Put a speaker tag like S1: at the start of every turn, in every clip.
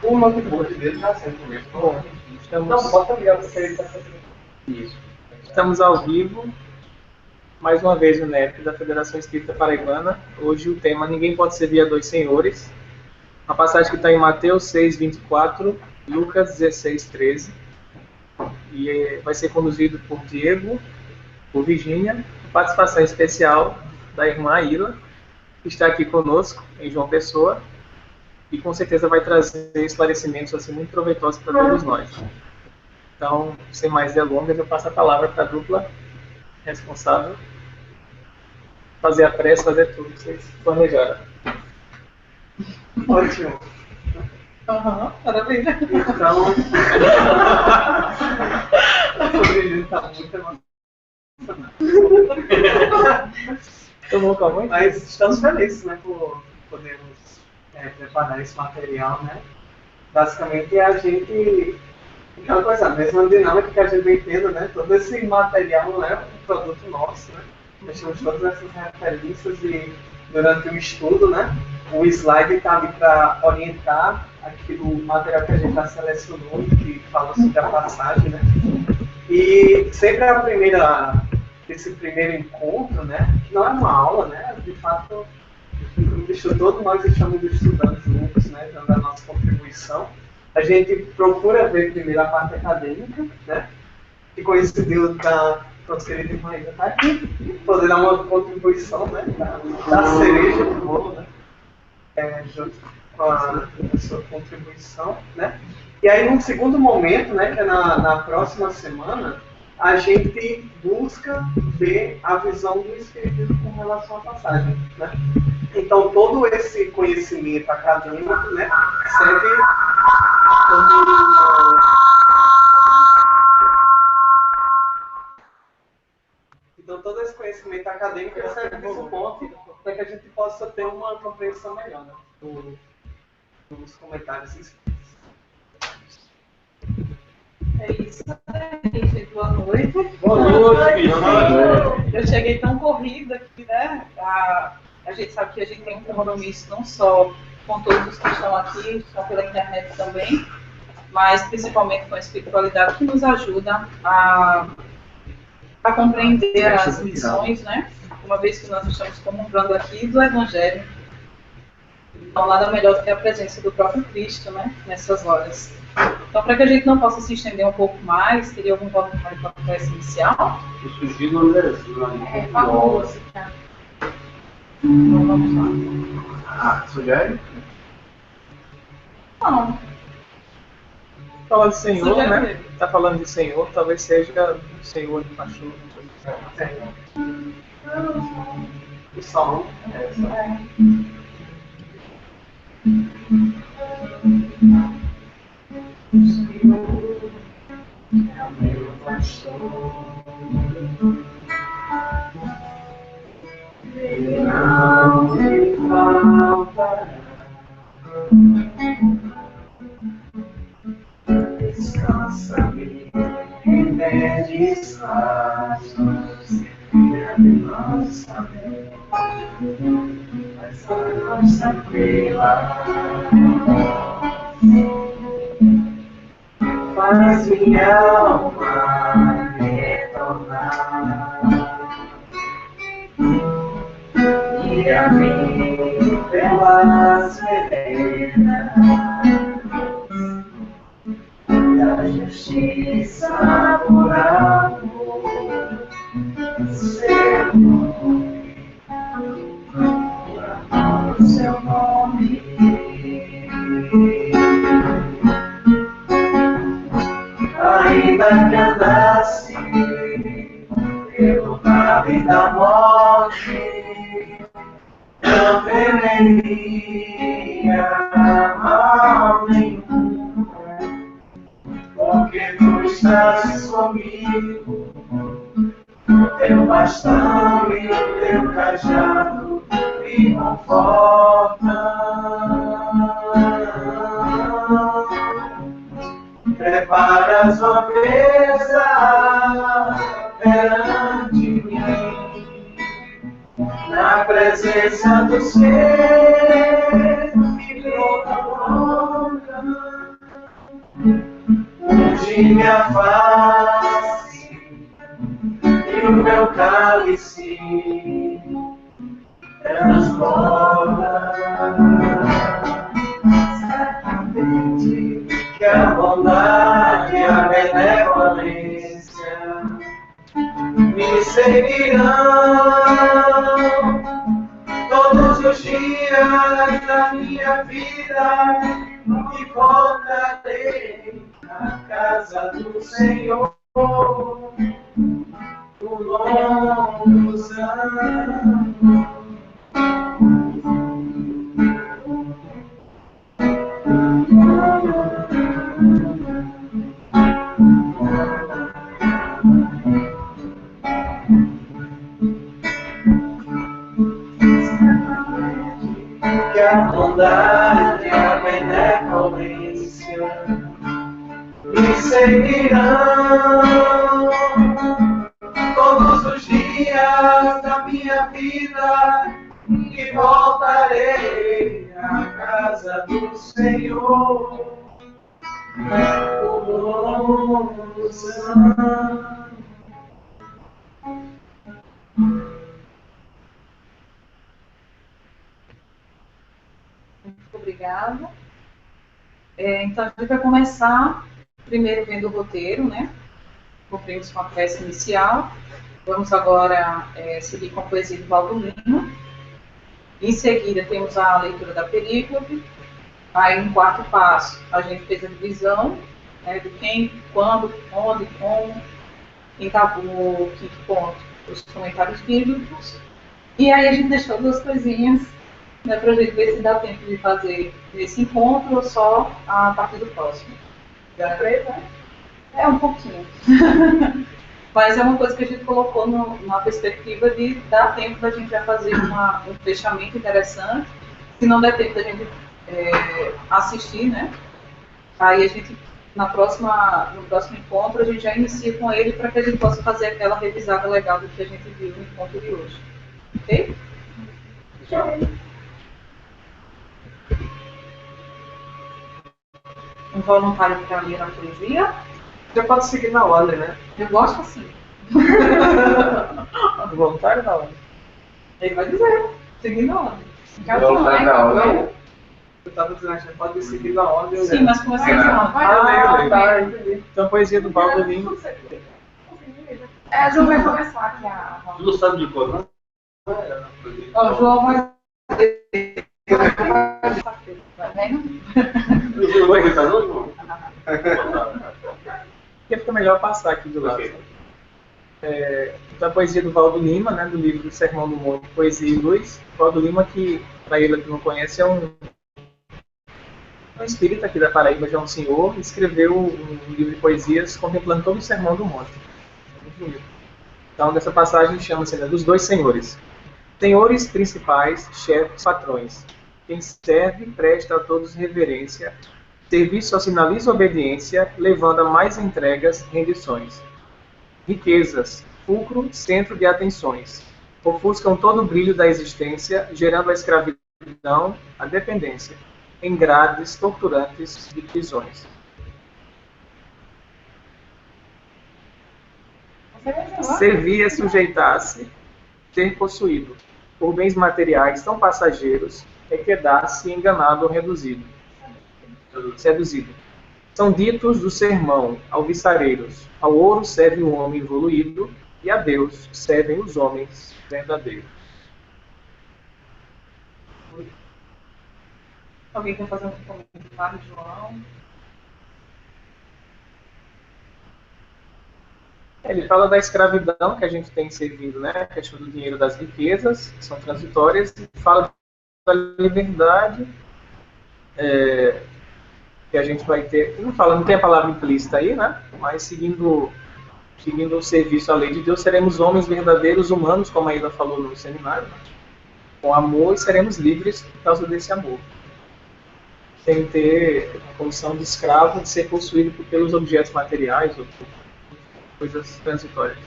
S1: Uma que boa dele já sempre mesmo.
S2: Bom, estamos,
S1: Não, bota melhor porque ele tá sempre. Isso.
S2: estamos ao vivo, mais uma vez no NEP da Federação Espírita Paraibana. Hoje o tema Ninguém Pode Servir a Dois Senhores. A passagem que está em Mateus 6, 24, Lucas 16, 13. E vai ser conduzido por Diego, por Virgínia, participação especial da irmã Aila, que está aqui conosco em João Pessoa, e com certeza vai trazer esclarecimentos assim, muito proveitosos para todos nós. Então, sem mais delongas, eu passo a palavra para a dupla responsável fazer a prece, fazer tudo que vocês planejaram.
S1: Ótimo.
S3: Maravilha.
S1: Então, o vídeo está muito emocionado.
S2: Tomou com a mãe?
S1: Mas estamos felizes, né, por podermos preparar esse material, né? Basicamente é a gente, aquela coisa, a mesma dinâmica que a gente vem tendo, né? Todo esse material não é um produto nosso, né? Nós temos todas essas referências e durante o estudo, né? O slide está ali para orientar aquilo, o material que a gente já selecionou, que fala sobre a passagem, né? E sempre esse primeiro encontro, né? Que não é uma aula, né? De fato, todos nós estamos estudando juntos, né? Dando a nossa contribuição. A gente procura ver primeiro a parte acadêmica, né? E coincidiu da nossa querida irmã ainda está aqui, poder dar uma contribuição, né? Da cereja do bolo, né? Junto com a sua contribuição, né? E aí, num segundo momento, né? Que é na próxima semana, a gente busca ver a visão do Espiritismo com relação à passagem, né? Então, todo esse conhecimento acadêmico, né? Serve Então, todo esse conhecimento acadêmico serve de suporte para que a gente possa ter uma compreensão melhor, né, dos comentários escritos.
S3: É isso, gente. Boa noite.
S1: Boa noite.
S3: Eu cheguei tão corrida aqui, né? A gente sabe que a gente tem um compromisso não só com todos os que estão aqui, estão pela internet também, mas principalmente com a espiritualidade que nos ajuda a compreender as missões, né? Uma vez que nós estamos comungando aqui do Evangelho. Então, nada melhor do que a presença do próprio Cristo, né? Nessas horas. Então, para que a gente não possa se estender um pouco mais, teria algum comentário para a prece inicial?
S1: Eu sugiro uma versão.
S3: A música. Então, vamos lá.
S1: Sugere?
S3: Não.
S2: Fala de Senhor,
S3: Sugere
S2: né?
S3: mesmo.
S2: Tá falando de Senhor, talvez seja o Senhor do cachorro.
S1: O som. Não me falta descansa-me em verdes pastos, filha de nossa mente, mas a nossa tranquila. Faz minha alma retornar e a mim pelas veredas da justiça por amor, seu nome, por seu nome. Ainda que andasse pelo vale da morte, não temeria mal nenhum, porque tu estás comigo, o teu bastão e o teu cajado me confortam. Preparas uma mesa perante mim, na presença dos que me procuram. de minha face e o meu cálice transborda. Certamente que a bondade e a benevolência me seguirão todos os dias da minha vida e voltarei à casa do Senhor por longos anos. Que a bondade e a benevolência me seguirão todos os dias da minha vida e voltarei à casa do Senhor por longos anos.
S3: Muito obrigada. Então, a gente vai começar primeiro vendo o roteiro, né? Cumprimos com a prece inicial. Vamos agora seguir com a poesia do Valdo Lima. Em seguida, temos a leitura da perícope. Aí, no quarto passo, a gente fez a divisão, né, do quem, quando, onde, como. Em o quinto ponto, os comentários bíblicos. E aí, a gente deixou duas coisinhas, né, para a gente ver se dá tempo de fazer esse encontro ou só a partir do próximo. Já três, né? É um pouquinho. Mas é uma coisa que a gente colocou numa perspectiva de dar tempo da gente já fazer um fechamento interessante. Se não der tempo da gente assistir, né? Aí a gente, no próximo encontro, a gente já inicia com ele para que a gente possa fazer aquela revisada legal do que a gente viu no encontro de hoje. Ok? Um voluntário para ler a poesia?
S1: Já pode seguir na ordem, né?
S3: Eu gosto assim.
S2: Voluntário na hora.
S3: Ele vai dizer, seguir na ordem.
S4: Voluntário na ordem.
S1: Eu estava dizendo, já pode seguir na ordem.
S3: Sim, mas começa a
S1: Tá, entendi.
S2: Então, a poesia do Valdo Lima.
S3: João vai começar aqui a...
S4: Tu não sabe de cor, não?
S3: Ó, o João vai... Tá vendo?
S4: Não vai gritar, não, João?
S2: Porque fica melhor passar aqui do lado. Então, a poesia do Valdo Lima, né, do livro Sermão do Monte, Poesia e Luz. Valdo Lima, que, para ele que não conhece, é um espírita aqui da Paraíba, já um senhor, escreveu um livro de poesias contemplando todo o Sermão do Monte. É muito bonito. Então, dessa passagem chama-se, né, dos dois senhores. Senhores principais, chefes, patrões. Quem serve, presta a todos reverência. Serviço só sinaliza obediência, levando a mais entregas, rendições. Riquezas, fulcro, centro de atenções. Ofuscam todo o brilho da existência, gerando a escravidão, a dependência, em grades torturantes de prisões. Servir é sujeitar-se, ser possuído. Por bens materiais tão passageiros, é quedar-se enganado ou reduzido. Seduzido. São ditos do sermão alvissareiros. Ao ouro serve o homem evoluído, e a Deus servem os homens verdadeiros.
S3: Alguém quer fazer um comentário, João?
S2: Ele fala da escravidão que a gente tem servindo, né? A questão do dinheiro, das riquezas, que são transitórias, e fala da liberdade que a gente vai ter. Não tem a palavra implícita aí, né? Mas seguindo o serviço à lei de Deus, seremos homens verdadeiros, humanos, como a Ida falou no seminário, né? Com amor, e seremos livres por causa desse amor. Sem ter a condição de escravo, de ser possuído pelos objetos materiais ou por coisas transitórias.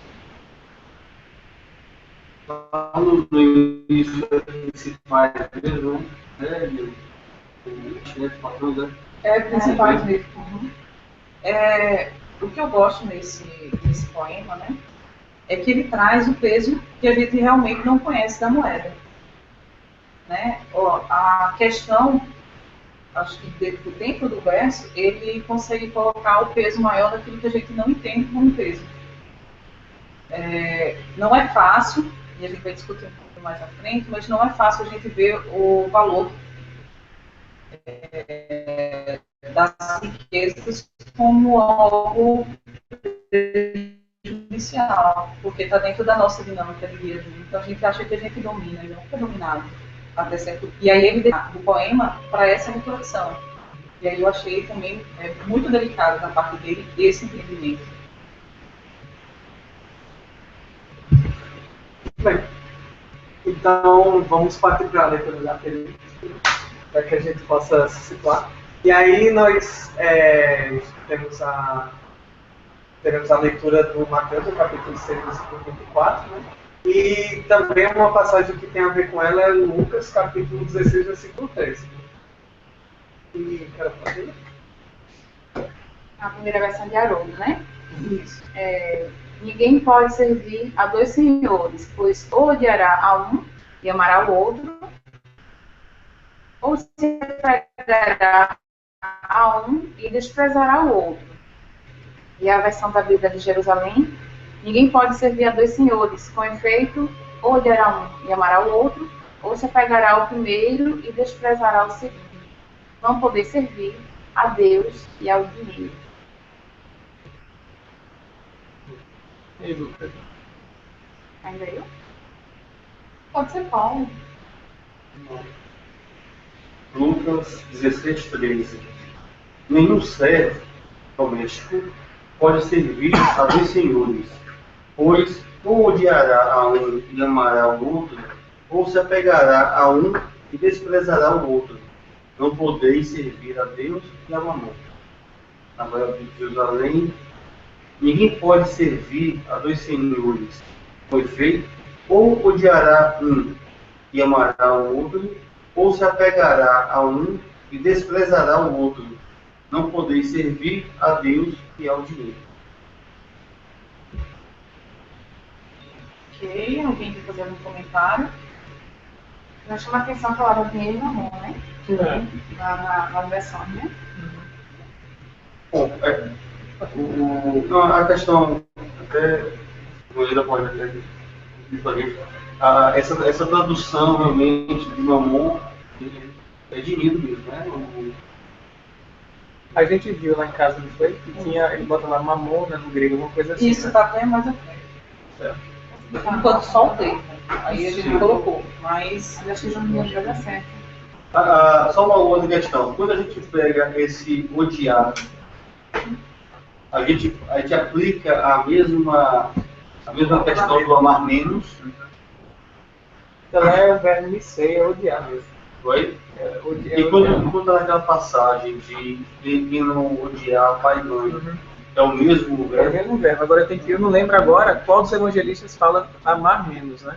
S4: Falando no início principais mesmo, né? Patrões, né?
S3: Principais mesmo. o que eu gosto nesse poema, né, é que ele traz o peso que a gente realmente não conhece da moeda. Né? A questão, acho que dentro do verso, ele consegue colocar o peso maior daquilo que a gente não entende como peso. Não é fácil, e a gente vai discutir um pouco mais à frente, mas não é fácil a gente ver o valor das riquezas como algo judicial, porque está dentro da nossa dinâmica de dia a dia. Então a gente acha que a gente domina, e não é dominado. Até certo. E aí ele dá o poema para essa reflexão. E aí eu achei também muito delicado da parte dele esse entendimento.
S1: Bem, então vamos partir para a leitura da pergunta, para que a gente possa se situar. E aí nós teremos a leitura do Mateus, do capítulo 6, versículo 24, né? E também uma passagem que tem a ver com ela é Lucas, capítulo 16, versículo 13. E quero fazer?
S5: A primeira versão de Haroldo, né?
S1: Isso.
S5: Ninguém pode servir a dois senhores, pois ou odiará a um e amará o outro, ou se apegará a um e desprezará o outro. E a versão da Bíblia de Jerusalém: ninguém pode servir a dois senhores, com efeito, ou odiará um e amará o outro, ou se apegará ao primeiro e desprezará o segundo. Não poder servir a Deus e ao dinheiro.
S2: E Lucas?
S5: Ainda eu? Pode ser Paulo.
S4: Lucas 16, 13. Nenhum servo doméstico pode servir a dois senhores, pois ou odiará a um e amará o outro, ou se apegará a um e desprezará o outro. Não podeis servir a Deus e a Mamon. Agora, de Jerusalém, ninguém pode servir a dois senhores, com efeito, ou odiará um e amará o outro, ou se apegará a um e desprezará o outro. Não podeis servir a Deus e ao dinheiro.
S3: Ok, alguém quer fazer algum comentário?
S5: Já chama a atenção a palavra dinheiro e mamon, né? Na versão, né?
S4: Bom, a questão, até o Moreira pode até dizer para a gente, essa tradução realmente de mamon é dinheiro mesmo, né?
S2: A gente viu lá em casa, não foi? Que tinha, ele bota lá mamona no grego, alguma coisa assim.
S3: Isso está bem mais à frente.
S4: Certo.
S3: Enquanto só o termo. Aí a gente
S4: Sim.
S3: colocou. Mas
S5: Eu acho que não vai dar certo.
S4: Só uma outra questão. Quando a gente pega esse odiar, a gente aplica a mesma questão do amar menos,
S2: Então é o verbo miseia, odiar mesmo.
S4: foi?
S2: Odiar,
S4: E
S2: odiar.
S4: quando tá naquela passagem de não odiar pai e mãe,
S2: Uhum.
S4: é o mesmo
S2: É o
S4: verbo?
S2: mesmo verbo. Agora eu não lembro agora qual dos evangelistas fala amar menos, né?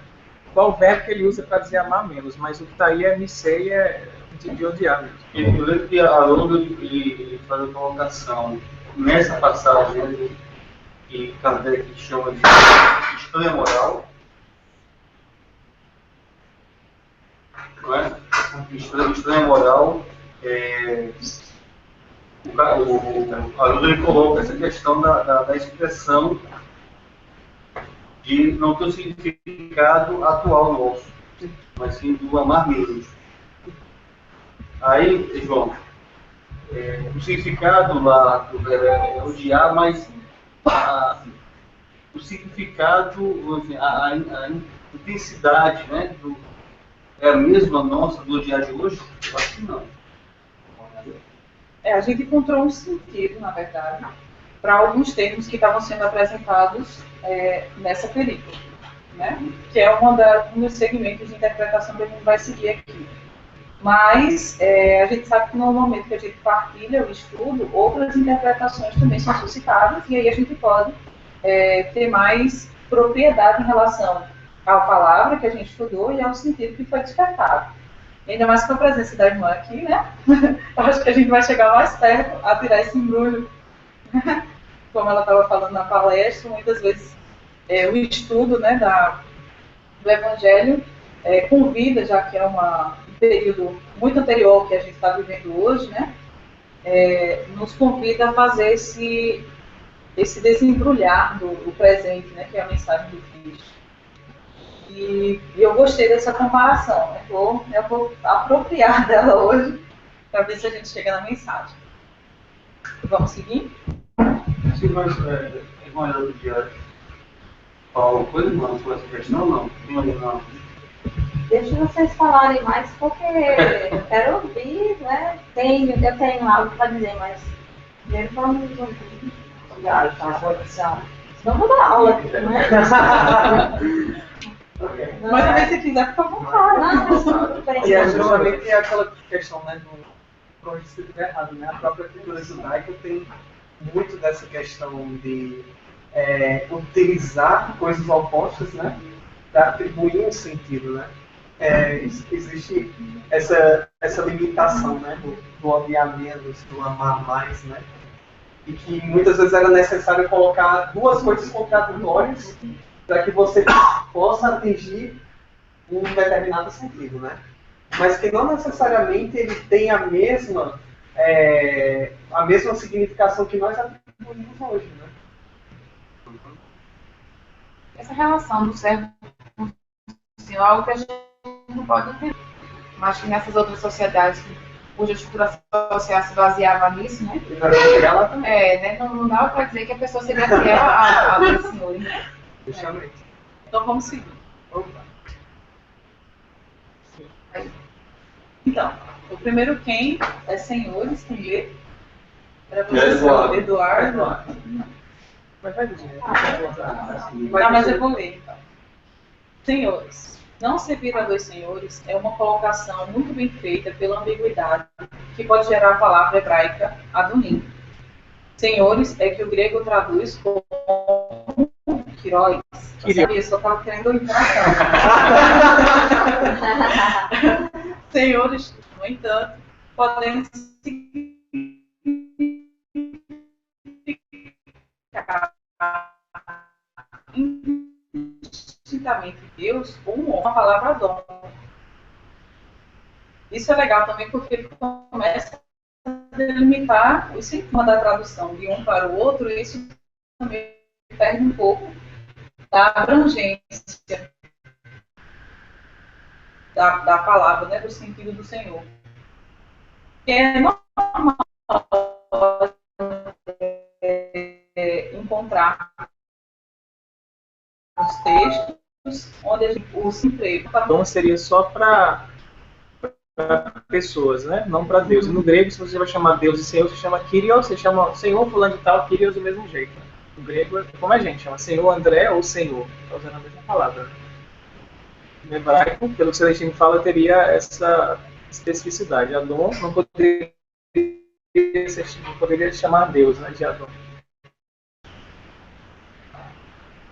S2: Qual verbo que ele usa para dizer amar menos, mas o que está aí é miseia, de odiar mesmo.
S4: Eu lembro que Haroldo ele faz a colocação nessa passagem que Kardec chama de estranha moral, não é? Estranha moral, o Haroldo ele coloca essa questão da expressão de não ter o significado atual nosso, mas sim do amar menos. Aí, João, o significado lá do verbo é odiar, mas o significado, assim, a intensidade, né, é a mesma nossa do odiar de hoje? Eu acho que não.
S3: a gente encontrou um sentido, na verdade, para alguns termos que estavam sendo apresentados nessa película, né? Que é um dos segmentos de interpretação que a gente vai seguir aqui. Mas a gente sabe que no momento que a gente partilha o estudo, outras interpretações também são suscitadas, e aí a gente pode ter mais propriedade em relação à palavra que a gente estudou e ao sentido que foi despertado. Ainda mais com a presença da irmã aqui, né? Acho que a gente vai chegar mais perto a tirar esse embrulho como ela estava falando na palestra, muitas vezes o estudo, né, do Evangelho convida, já que é um período muito anterior ao que a gente está vivendo hoje, né, nos convida a fazer esse desembrulhar do presente, né, que é a mensagem do Cristo. E eu gostei dessa comparação, né? Eu vou apropriar dela hoje para ver se a gente chega na mensagem. Vamos seguir?
S4: Sim, mas olhando diante, Paulo, coisa não, com essa questão não, não.
S6: Deixa vocês falarem mais, porque eu quero ouvir, né? Eu tenho algo para dizer, mas primeiro vamos ouvir. Obrigada pela produção. Senão eu vou dar aula aqui, né?
S3: Mas também se quiser, fica à vontade.
S6: Não, mas tudo bem.
S1: E é justamente aquela questão, né, corrija se eu estiver errado, né? A própria cultura judaica tem muito dessa questão de utilizar coisas opostas, né, para atribuir um sentido, né? Existe essa limitação, né, do odiar menos, do amar mais, né? E que muitas vezes era necessário colocar duas coisas contraditórias para que você possa atingir um determinado sentido, né? Mas que não necessariamente ele tem a mesma significação que nós atribuímos hoje, né?
S5: Essa relação do servo com o Senhor é algo que a gente não pode entender. Mas que nessas outras sociedades cuja estrutura social se baseava nisso, né?
S1: E nós vamos chegar lá também.
S5: Né? Não dá para dizer que a pessoa seria fiel ao Senhor, né?
S1: Justamente.
S3: Então vamos seguir. Então, o primeiro quem é senhores, quem lê? Era você, Eduardo.
S2: Mas vai dizer.
S3: Tá, mas eu vou ler então. Senhores, não servir a dois senhores é uma colocação muito bem feita pela ambiguidade que pode gerar a palavra hebraica adonim. Senhores é que o grego traduz como Quiróis. Eu sabia, só estava querendo interação. Senhores, no entanto, podem significar indistintamente Deus ou um homem, a palavra dom. Isso é legal também porque ele começa a delimitar o sintoma da tradução de um para o outro, e isso também perde um pouco da abrangência da palavra, né, do sentido do Senhor. Que é normal encontrar os textos onde o emprego
S2: Dom seria só para pessoas, né? Não para Deus. E no grego, se você vai chamar Deus de Senhor, você chama Kyrios, você chama Senhor fulano de tal, Kyrios do mesmo jeito. Né? No grego é como a gente chama Senhor André ou Senhor, está usando a mesma palavra. No hebraico, pelo que o Celestino fala, teria essa especificidade. Adon não poderia chamar Deus, né, de Adon.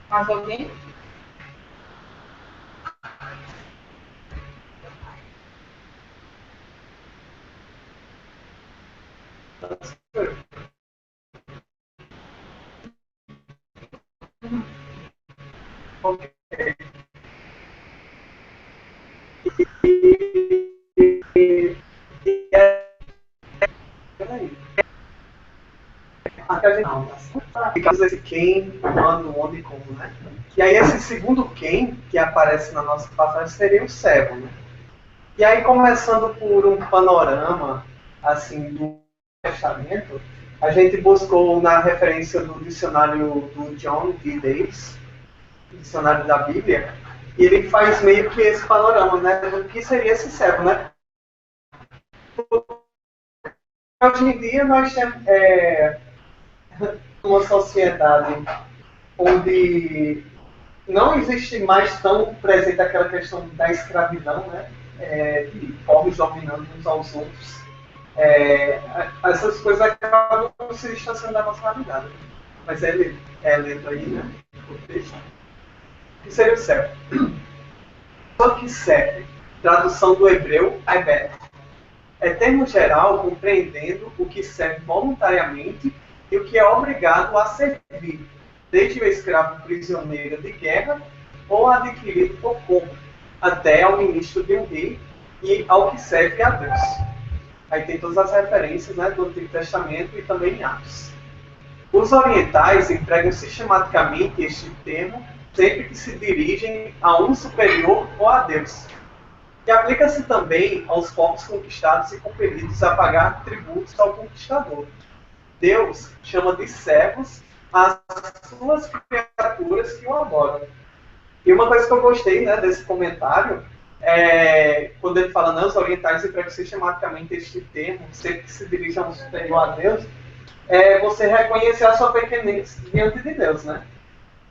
S3: Mais alguém?
S1: Ok. Peraí. Ficamos esse quem, quando, onde e como, né? E aí esse segundo quem que aparece na nossa passagem seria o servo, né? E aí, começando por um panorama assim do Testamento, a gente buscou na referência do dicionário do John D. Davis, dicionário da Bíblia, e ele faz meio que esse panorama, né, do que seria esse servo, né? Hoje em dia nós temos uma sociedade onde não existe mais tão presente aquela questão da escravidão, né? De povos dominando uns aos outros. Essas coisas acabam se distanciando da nossa realidade. Mas lendo aí, né? O texto. O que seria o servo? Só que serve, tradução do hebreu, aibet, é termo geral compreendendo o que serve voluntariamente e o que é obrigado a servir, desde o escravo prisioneiro de guerra ou adquirido por compra, até ao ministro de um rei e ao que serve a Deus. Aí tem todas as referências, né, do Antigo Testamento e também em Atos. Os orientais empregam sistematicamente este termo sempre que se dirigem a um superior ou a Deus. E aplica-se também aos povos conquistados e compelidos a pagar tributos ao conquistador. Deus chama de servos as suas criaturas que o adoram. E uma coisa que eu gostei, né, desse comentário é quando ele fala, não, os orientais empregam sistematicamente este termo, sempre que se dirige a um superior a Deus, é você reconhecer a sua pequenez diante de Deus, né?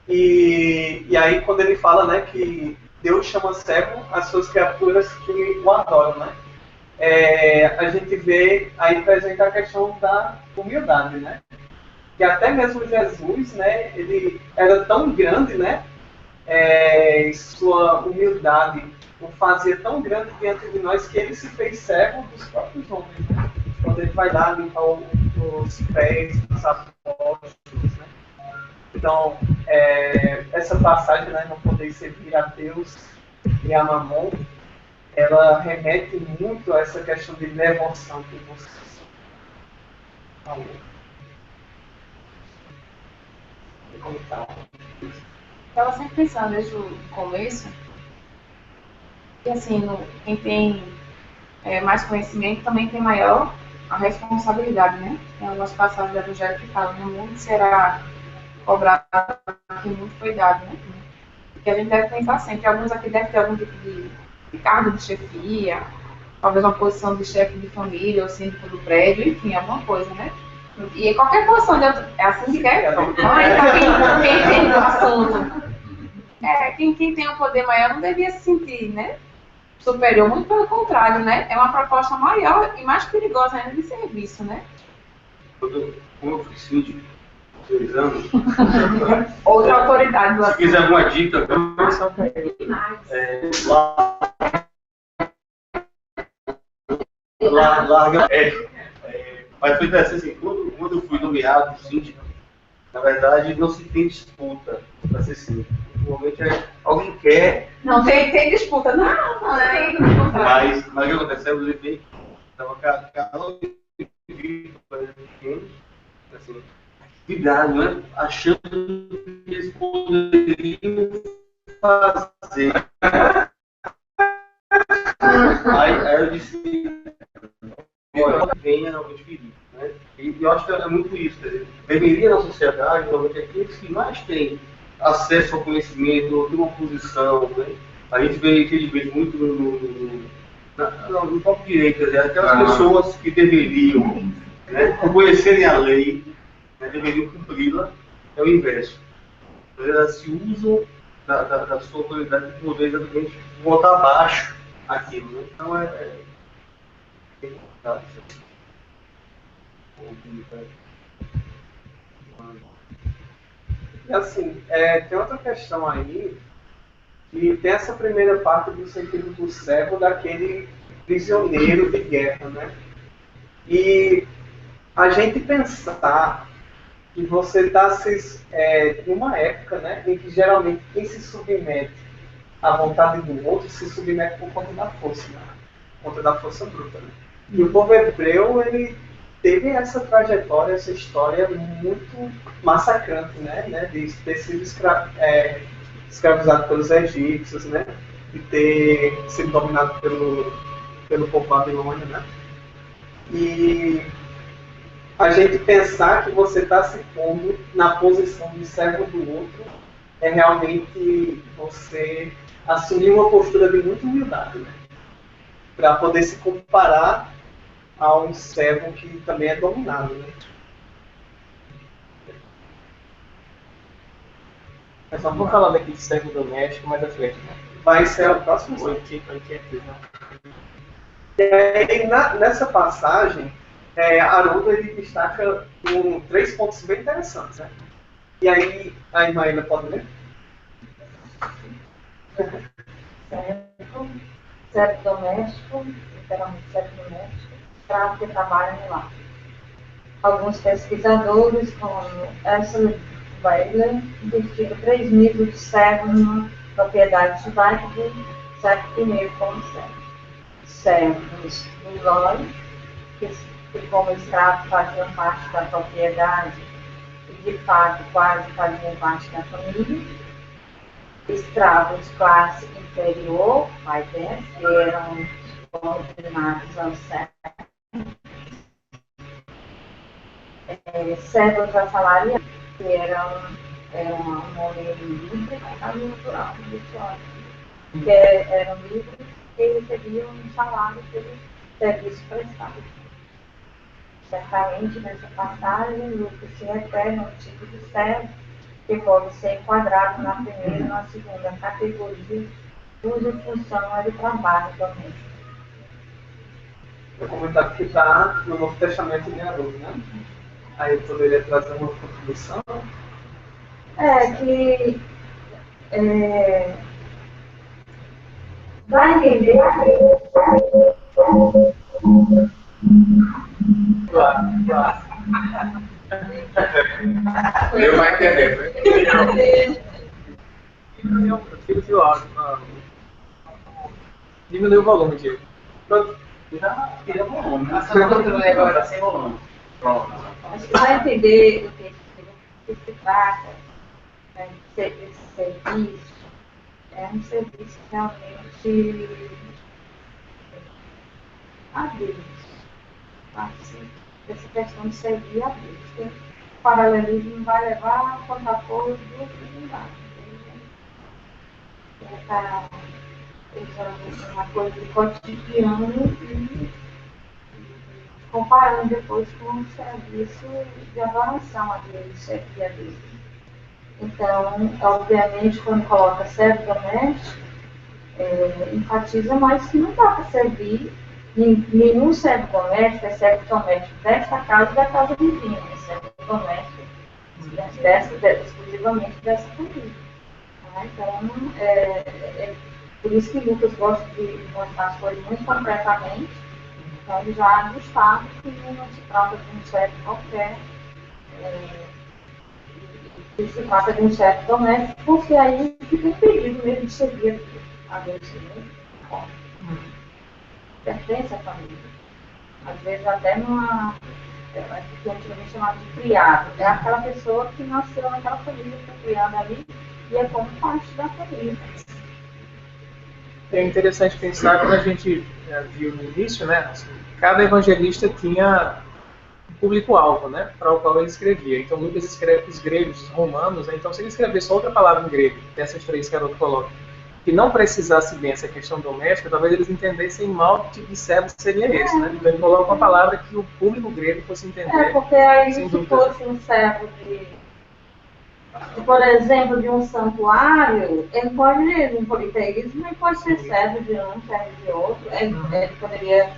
S1: E aí quando ele fala, né, que Deus chama servo as suas criaturas que o adoram, né? A gente vê aí presente a questão da humildade, né? Que até mesmo Jesus, né, ele era tão grande, né? Sua humildade o fazia tão grande diante de nós que ele se fez servo dos próprios homens, né? Quando ele vai lá limpar os pés dos apóstolos, né? Então, essa passagem, né, não poder servir a Deus e a Mamon, ela remete muito a essa questão de devoção que você falou.
S5: Estava sempre pensando desde o começo, que assim, quem tem mais conhecimento também tem maior a responsabilidade, né? Tem algumas passagens do Evangelho que falam, no mundo será cobrado que muito foi dado, né? Porque a gente deve pensar sempre, alguns aqui devem ter algum tipo de cargo de chefia, talvez uma posição de chefe de família ou síndico do prédio, enfim, alguma coisa, né? E qualquer posição é assim que é? Quem entende do assunto. Quem tem um poder maior não devia se sentir, né, superior, muito pelo contrário, né? É uma proposta maior e mais perigosa ainda de serviço, né?
S4: Como eu fui síndico, 2 anos.
S5: Outra autoridade do
S4: Se
S5: assunto.
S4: quiser alguma dica, larga. Mas foi interessante assim, quando eu fui nomeado síndico, na verdade não se tem disputa para ser síndico. Normalmente alguém quer.
S5: Não tem disputa, não tem disputa.
S4: Mas o que acontece? Eu levei, estava calor, assim, cuidado, né? Achando que eles poderiam fazer. Aí eu disse, venha realmente ferir, né? E eu acho que é muito isso. Deveria na sociedade, normalmente aqueles que mais têm acesso ao conhecimento, tem uma posição, né? A gente vê, infelizmente, muito no próprio direito, quer dizer, aquelas pessoas que deveriam, né, conhecerem a lei, né, deveriam cumpri-la, é o inverso. Elas se usam da sua autoridade de poder exatamente botar abaixo aquilo, né? Então
S1: E assim, tem outra questão aí, que tem essa primeira parte do sentido do servo daquele prisioneiro de guerra, né? E a gente pensar que você está em uma época, né, em que geralmente quem se submete à vontade do outro se submete por conta da força, né? Por conta da força bruta, né? E o povo hebreu, ele teve essa trajetória, essa história muito massacrante, né, de ter sido escravizado pelos egípcios, né, de ter sido dominado pelo povo babilônio, né. E a gente pensar que você está se pondo na posição de servo do outro é realmente você assumir uma postura de muita humildade, né, para poder se comparar a um servo que também é dominado, né?
S2: Vamos falar daqui de servo doméstico mais à frente, né?
S1: Vai ser o próximo slide. E aí, nessa passagem, Haroldo ele destaca 3 pontos bem interessantes, né? E aí, a irmã ainda pode ler?
S6: Servo doméstico, literalmente servo doméstico, escravo que trabalha no lar. Alguns pesquisadores, como Ashley Bailey, identificam 3 mitos de servos na propriedade judaica do século I como servos do Ló, que como escravos faziam parte da propriedade e de fato quase faziam parte da família. Escravos classe inferior, paidens, que eram ordenados ao servo. Servos assalariados, que eram um homem livre, natural, que eram livres e recebiam um salário pelo serviço prestado. Certamente, nessa passagem, Lucas se refere a um tipo de servo que pode ser enquadrado na primeira e na segunda categoria, cuja função é de trabalho doméstico.
S1: O comentário que está no Novo Testamento de Aarão, né? Aí eu poderia trazer uma contribuição.
S6: Dá a entender
S2: Claro.
S7: Eu vai entender,
S2: Tira o áudio. Diminuiu o volume, Diego.
S4: Já queria volume.
S7: agora sem volume. Pronto.
S6: Acho que vai entender o que se trata, né, esse serviço. É um serviço realmente a Deus. Essa questão de servir a Deus. Porque o paralelismo vai levar a contrapor duas divindades. Está usando uma coisa de cotidiano e comparando depois com o serviço de adoração a Deus, servir a Deus. Então, obviamente, quando coloca servo doméstico, enfatiza mais que não dá para servir nenhum servo doméstico, é servo doméstico desta casa e da casa vizinha, é servo doméstico exclusivamente dessa família. Então, por isso que Lucas gosta de mostrar as coisas muito concretamente. Então, ele já ajustava que não se trata de um servo qualquer, que se trata de um servo doméstico, porque aí fica impedido mesmo de servir a Deus. Pertence à família. Às vezes até numa, que antigamente chamava de criado. É aquela pessoa que nasceu naquela família, foi criada ali e é como parte da família.
S2: É interessante pensar, quando a gente viu no início, né, assim, cada evangelista tinha um público-alvo, né, para o qual ele escrevia. Então, Lucas escreve os gregos, os romanos, né, então se ele escrevesse só outra palavra em grego, dessas três que Haroldo coloca, que não precisasse bem essa questão doméstica, talvez eles entendessem mal que tipo de servo seria esse, né? Então ele coloca uma palavra que o público grego fosse entender.
S6: Porque aí
S2: sem
S6: se
S2: dúvida.
S6: fosse um servo por exemplo, de um santuário, ele pode, no politeísmo, ele pode ser servo de um, servo de outro, ele poderia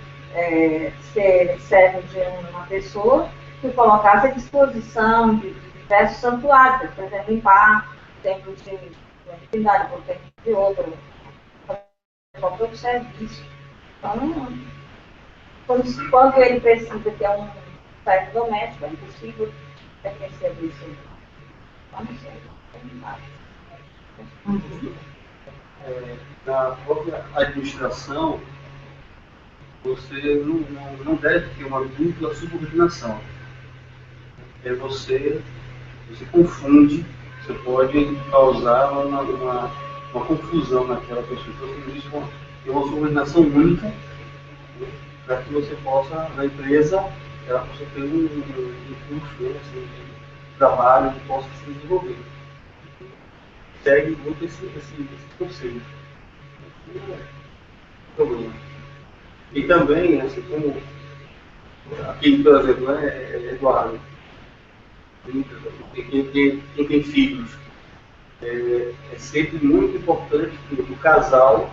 S6: ser servo de uma pessoa que colocasse à disposição de diversos santuários, por exemplo, limpar o templo de atividade, por templo de outro, qualquer outro serviço. Então, quando ele precisa ter um servo doméstico, é impossível perceber isso.
S4: Na própria administração, você não deve ter uma dupla subordinação. Você confunde, você pode causar uma confusão naquela pessoa. Então, existe uma subordinação única, para que você possa, na empresa, ela possa ter um curso assim, de trabalho que possa se desenvolver. Segue muito esse conceito. Problema. E também, assim como aqui, por exemplo, Eduardo, quem tem filhos, é sempre muito importante que o casal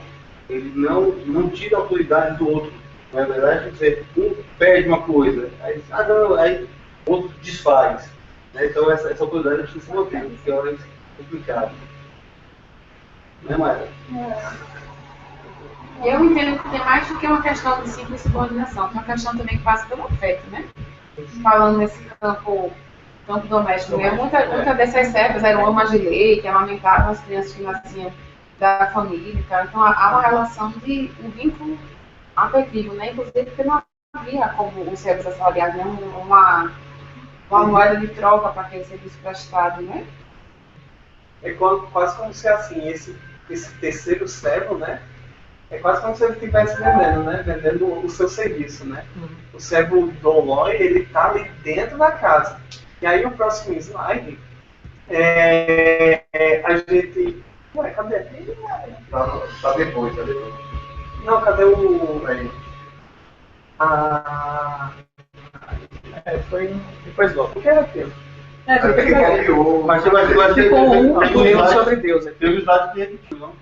S4: ele não tire a autoridade do outro. Não é verdade? Dizer, um pede uma coisa, aí o outro desfaz. Então essa autoridade precisa se manter, porque é complicado. Não é, Mayra?
S5: Eu entendo que tem mais do que uma questão de simples subordinação, tem uma questão também que passa pelo afeto, né? falando nesse campo doméstico mesmo, muitas dessas servas eram amas de leite, amamentavam as crianças que nasciam da família e tal. Então há uma relação de um vínculo afetivo, né? Inclusive porque não havia como os servos assalariados, né? Uma moeda de troca para aquele serviço prestado, né?
S1: É quase como se assim, esse terceiro servo, né? É quase como se ele estivesse vendendo, né? Vendendo o seu serviço, né? O servo Dolói, ele está ali dentro da casa. E aí o próximo slide, a gente... Ué, cadê?
S4: Tá depois, tá depois.
S1: Não, cadê o...
S4: Aí.
S2: Foi depois logo.
S1: O que era aquilo?
S4: Mas você vai
S3: Ficou um
S2: Um livro sobre Deus.
S4: Teve os dados que repetiu, não?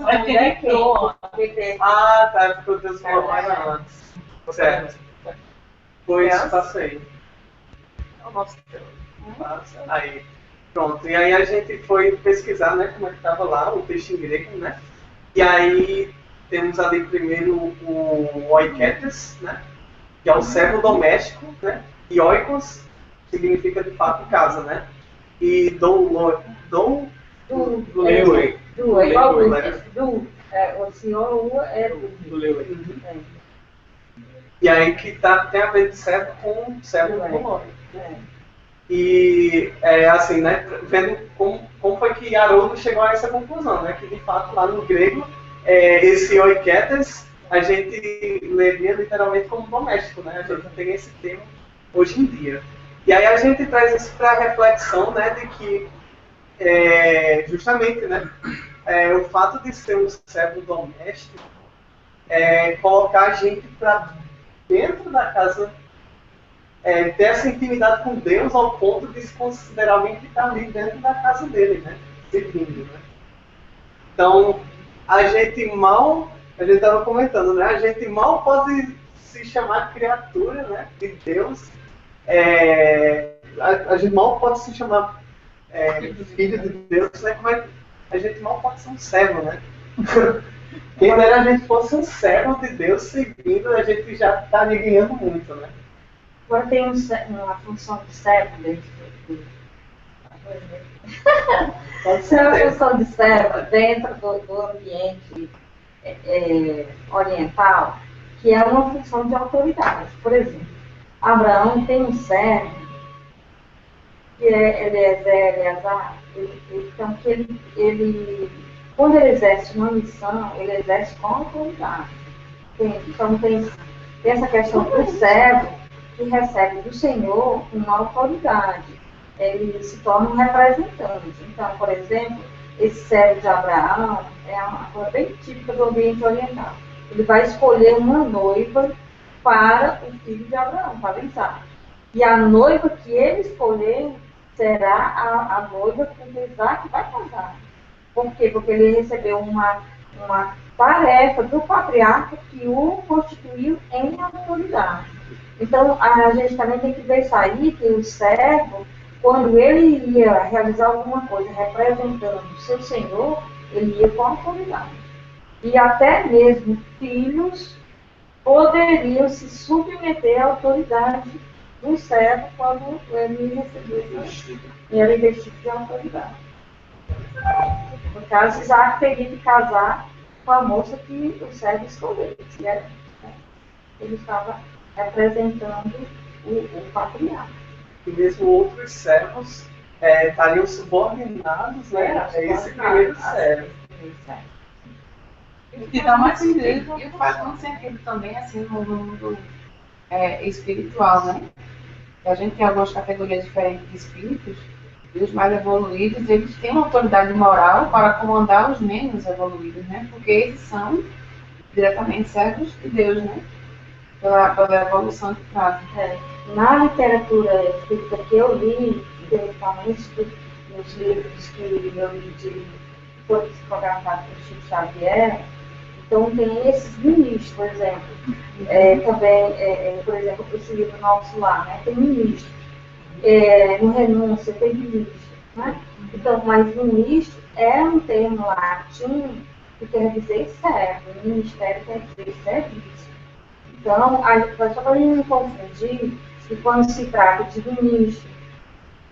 S3: É que entrou.
S1: Ah, tá, porque o Deus falou mais antes. Certo. Pois, passa aí. Passa aí. Pronto, e aí a gente foi pesquisar, né, como é que estava lá, o texto em grego, né? E aí temos ali primeiro o oiketes, né? Que é o servo doméstico, né? E oikos significa de fato casa, né? E
S6: O senhor é
S2: Do Leu.
S1: E aí que tem a ver de servo com servo econômico. E assim, né, vendo como foi que Haroldo chegou a essa conclusão, né, que de fato lá no grego, esse oiketes, a gente leria literalmente como doméstico, né, a gente tem esse termo hoje em dia. E aí a gente traz isso para a reflexão, né, de que justamente, né, o fato de ser um servo doméstico colocar a gente para dentro da casa, ter essa intimidade com Deus ao ponto de se considerar alguém que está ali dentro da casa dele, né? Servindo, né? Então, a gente estava comentando, né? A gente mal pode se chamar criatura, né? De Deus. A gente mal pode se chamar filho de Deus, né? Como a gente mal pode ser um servo, né? Quem dera a gente fosse um servo de Deus servindo, a gente já estaria ganhando muito, né?
S6: Agora tem uma função de servo dentro do... Tem uma função de servo dentro do ambiente oriental, que é uma função de autoridade. Por exemplo, Abraão tem um servo, que é Eleazar, então que ele, quando ele exerce uma missão, ele exerce com autoridade. Então tem essa questão do servo, que recebe do Senhor uma autoridade, ele se torna um representante. Então, por exemplo, esse servo de Abraão é uma coisa bem típica do ambiente oriental. Ele vai escolher uma noiva para o filho de Abraão, para Isaac. E a noiva que ele escolher será a noiva com que Isaac vai casar. Por quê? Porque ele recebeu uma tarefa do patriarca que o constituiu em autoridade. Então, a gente também tem que ver isso aí, que o servo, quando ele ia realizar alguma coisa representando o seu senhor, ele ia com autoridade. E até mesmo filhos poderiam se submeter à autoridade do servo quando ele recebeu isso. E era investido de autoridade. No caso, Isaac teria que casar com a moça que o servo escolheu. Ele estava representando o patriarca.
S1: E mesmo outros servos estariam subordinados, né, a esse primeiro servo.
S3: E dá mais sentido.
S5: E faz um sentido também, assim, no mundo espiritual, né? A gente tem algumas categorias diferentes de espíritos, e os mais evoluídos, eles têm uma autoridade moral para comandar os menos evoluídos, né? Porque eles são diretamente servos de Deus, né? Pela evolução que trazem.
S6: Na literatura espírita que eu li, principalmente nos livros que eu li foi psicografado por Chico Xavier, então tem esses ministros, por exemplo. Também, por exemplo, esse livro nosso lá, né, tem ministro. No Renúncia tem ministro. Né? Então, mas ministro é um termo latim que quer dizer servo. Ministério quer dizer serviço. Então, só para a gente não confundir, que quando se trata de ministro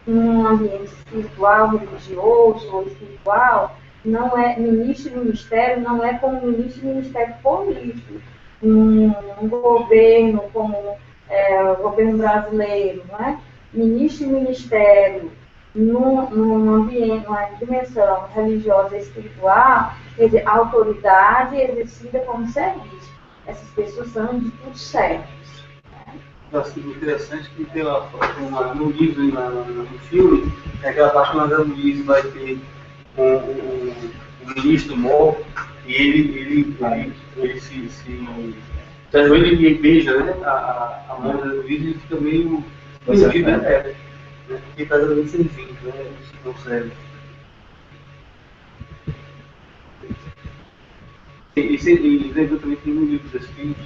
S6: num ambiente espiritual, religioso ou espiritual, não é ministro e ministério, não é como ministro e ministério político. Um governo como o governo brasileiro, não é? Ministro e ministério num ambiente, numa dimensão religiosa e espiritual, quer dizer, autoridade exercida como serviço. Essas pessoas são de tudo certos.
S4: Assim, interessante que no livro e no filme, é aquela parte que o André Luiz vai ter um ministro morto e ele ele beija, né, a mão do André Luiz e ele fica meio iludido, né? Porque está dando sem fim, né? Não serve. E lembra também que no livro dos Espíritos,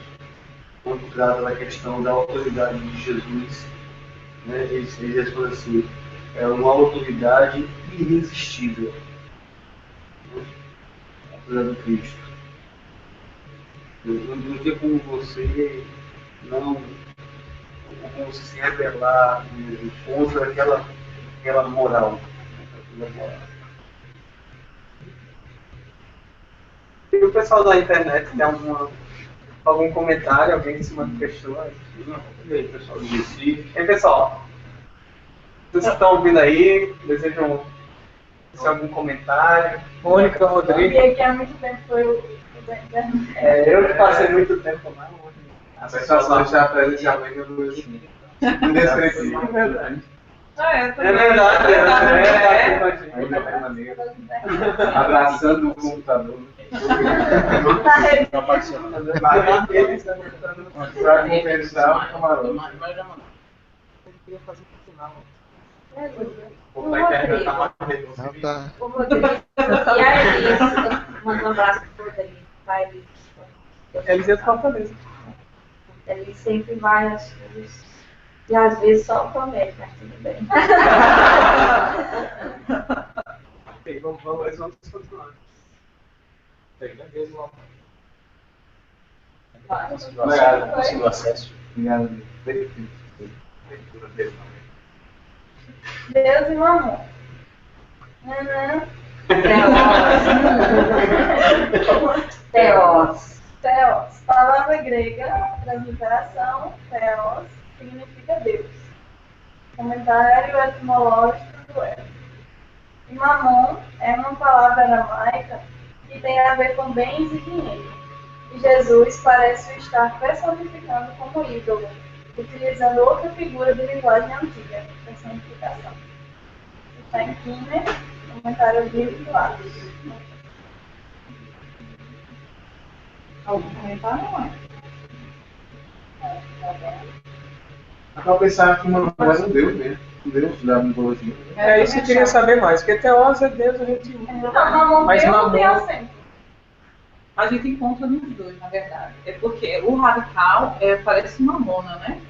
S4: quando trata da questão da autoridade de Jesus, né, eles respondem assim, é uma autoridade irresistível, né, a autoridade do Cristo. Não tem como você não, como você se rebelar contra aquela moral.
S1: E o pessoal da internet tem algum comentário, alguém que se manifestou?
S4: E aí, pessoal do Recife?
S1: E aí, pessoal? Vocês que estão ouvindo aí, desejam algum comentário?
S2: Mônica
S6: Eu
S2: Rodrigues.
S6: vi aqui há muito tempo, foi o
S1: Eu que passei muito tempo lá.
S7: A sensação de estar presencialmente é uma coisa assim, indescritível.
S1: É verdade.
S3: É
S7: De qualquer maneira. Abraçando o computador. Para compensar o camarão.
S2: Eu queria fazer no final.
S6: O Rodrigo. E a Elis, manda um abraço pro Rodrigo. Vai, Elis.
S2: Eliseu de Fortaleza.
S6: Ele sempre vai às coisas. E às vezes só promete, mas tudo bem.
S2: Ok, vamos continuar.
S7: Obrigado, conseguiu acesso. Obrigado.
S6: Deus e mamãe. Theos. Theos. Palavra grega, transliteração, Theos, significa Deus. Comentário etimológico do Eros. E mamon é uma palavra aramaica que tem a ver com bens e dinheiro. E Jesus parece o estar personificando como ídolo, utilizando outra figura de linguagem antiga, personificação. Está em Kinner, comentário bíblico lá. Algum comentário não é?
S7: Dá para pensar que uma era um Deus mesmo. Um Deus da mitologia.
S2: É isso que eu queria saber mais, porque Theos é Deus, a gente. Mas
S6: não tem
S2: mamon.
S6: acento.
S3: A gente encontra nos dois, na verdade. É porque o radical parece mamona, né?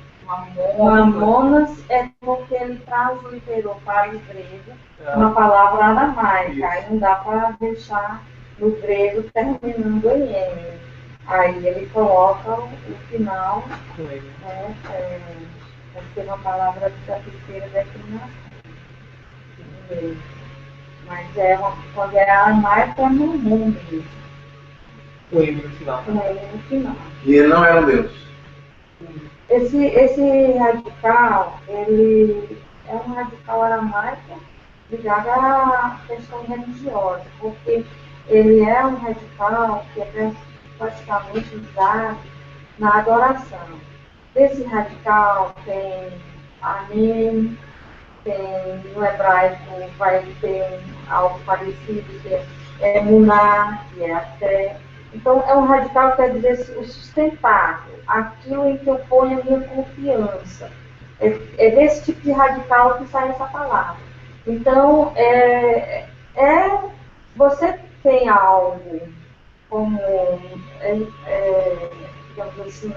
S6: Mamonas é porque ele transliterou para o grego uma palavra aramaica. Aí não dá para deixar no grego terminando em M. Aí ele coloca o final, né? Deve ser uma palavra da terceira declinação. Mas quando é aramaico é no mundo mesmo.
S2: O M no final.
S6: Com ele no final.
S7: E ele não é um Deus.
S6: Esse radical, ele é um radical aramaico ligado à questão religiosa, porque ele é um radical que é praticamente usado na adoração. Desse radical tem amém, tem no hebraico vai ter algo parecido, que é emuná, que é a fé. Então, é um radical que quer dizer o sustentável, aquilo em que eu ponho a minha confiança. É desse tipo de radical que sai essa palavra. Então, você tem algo como, digamos assim,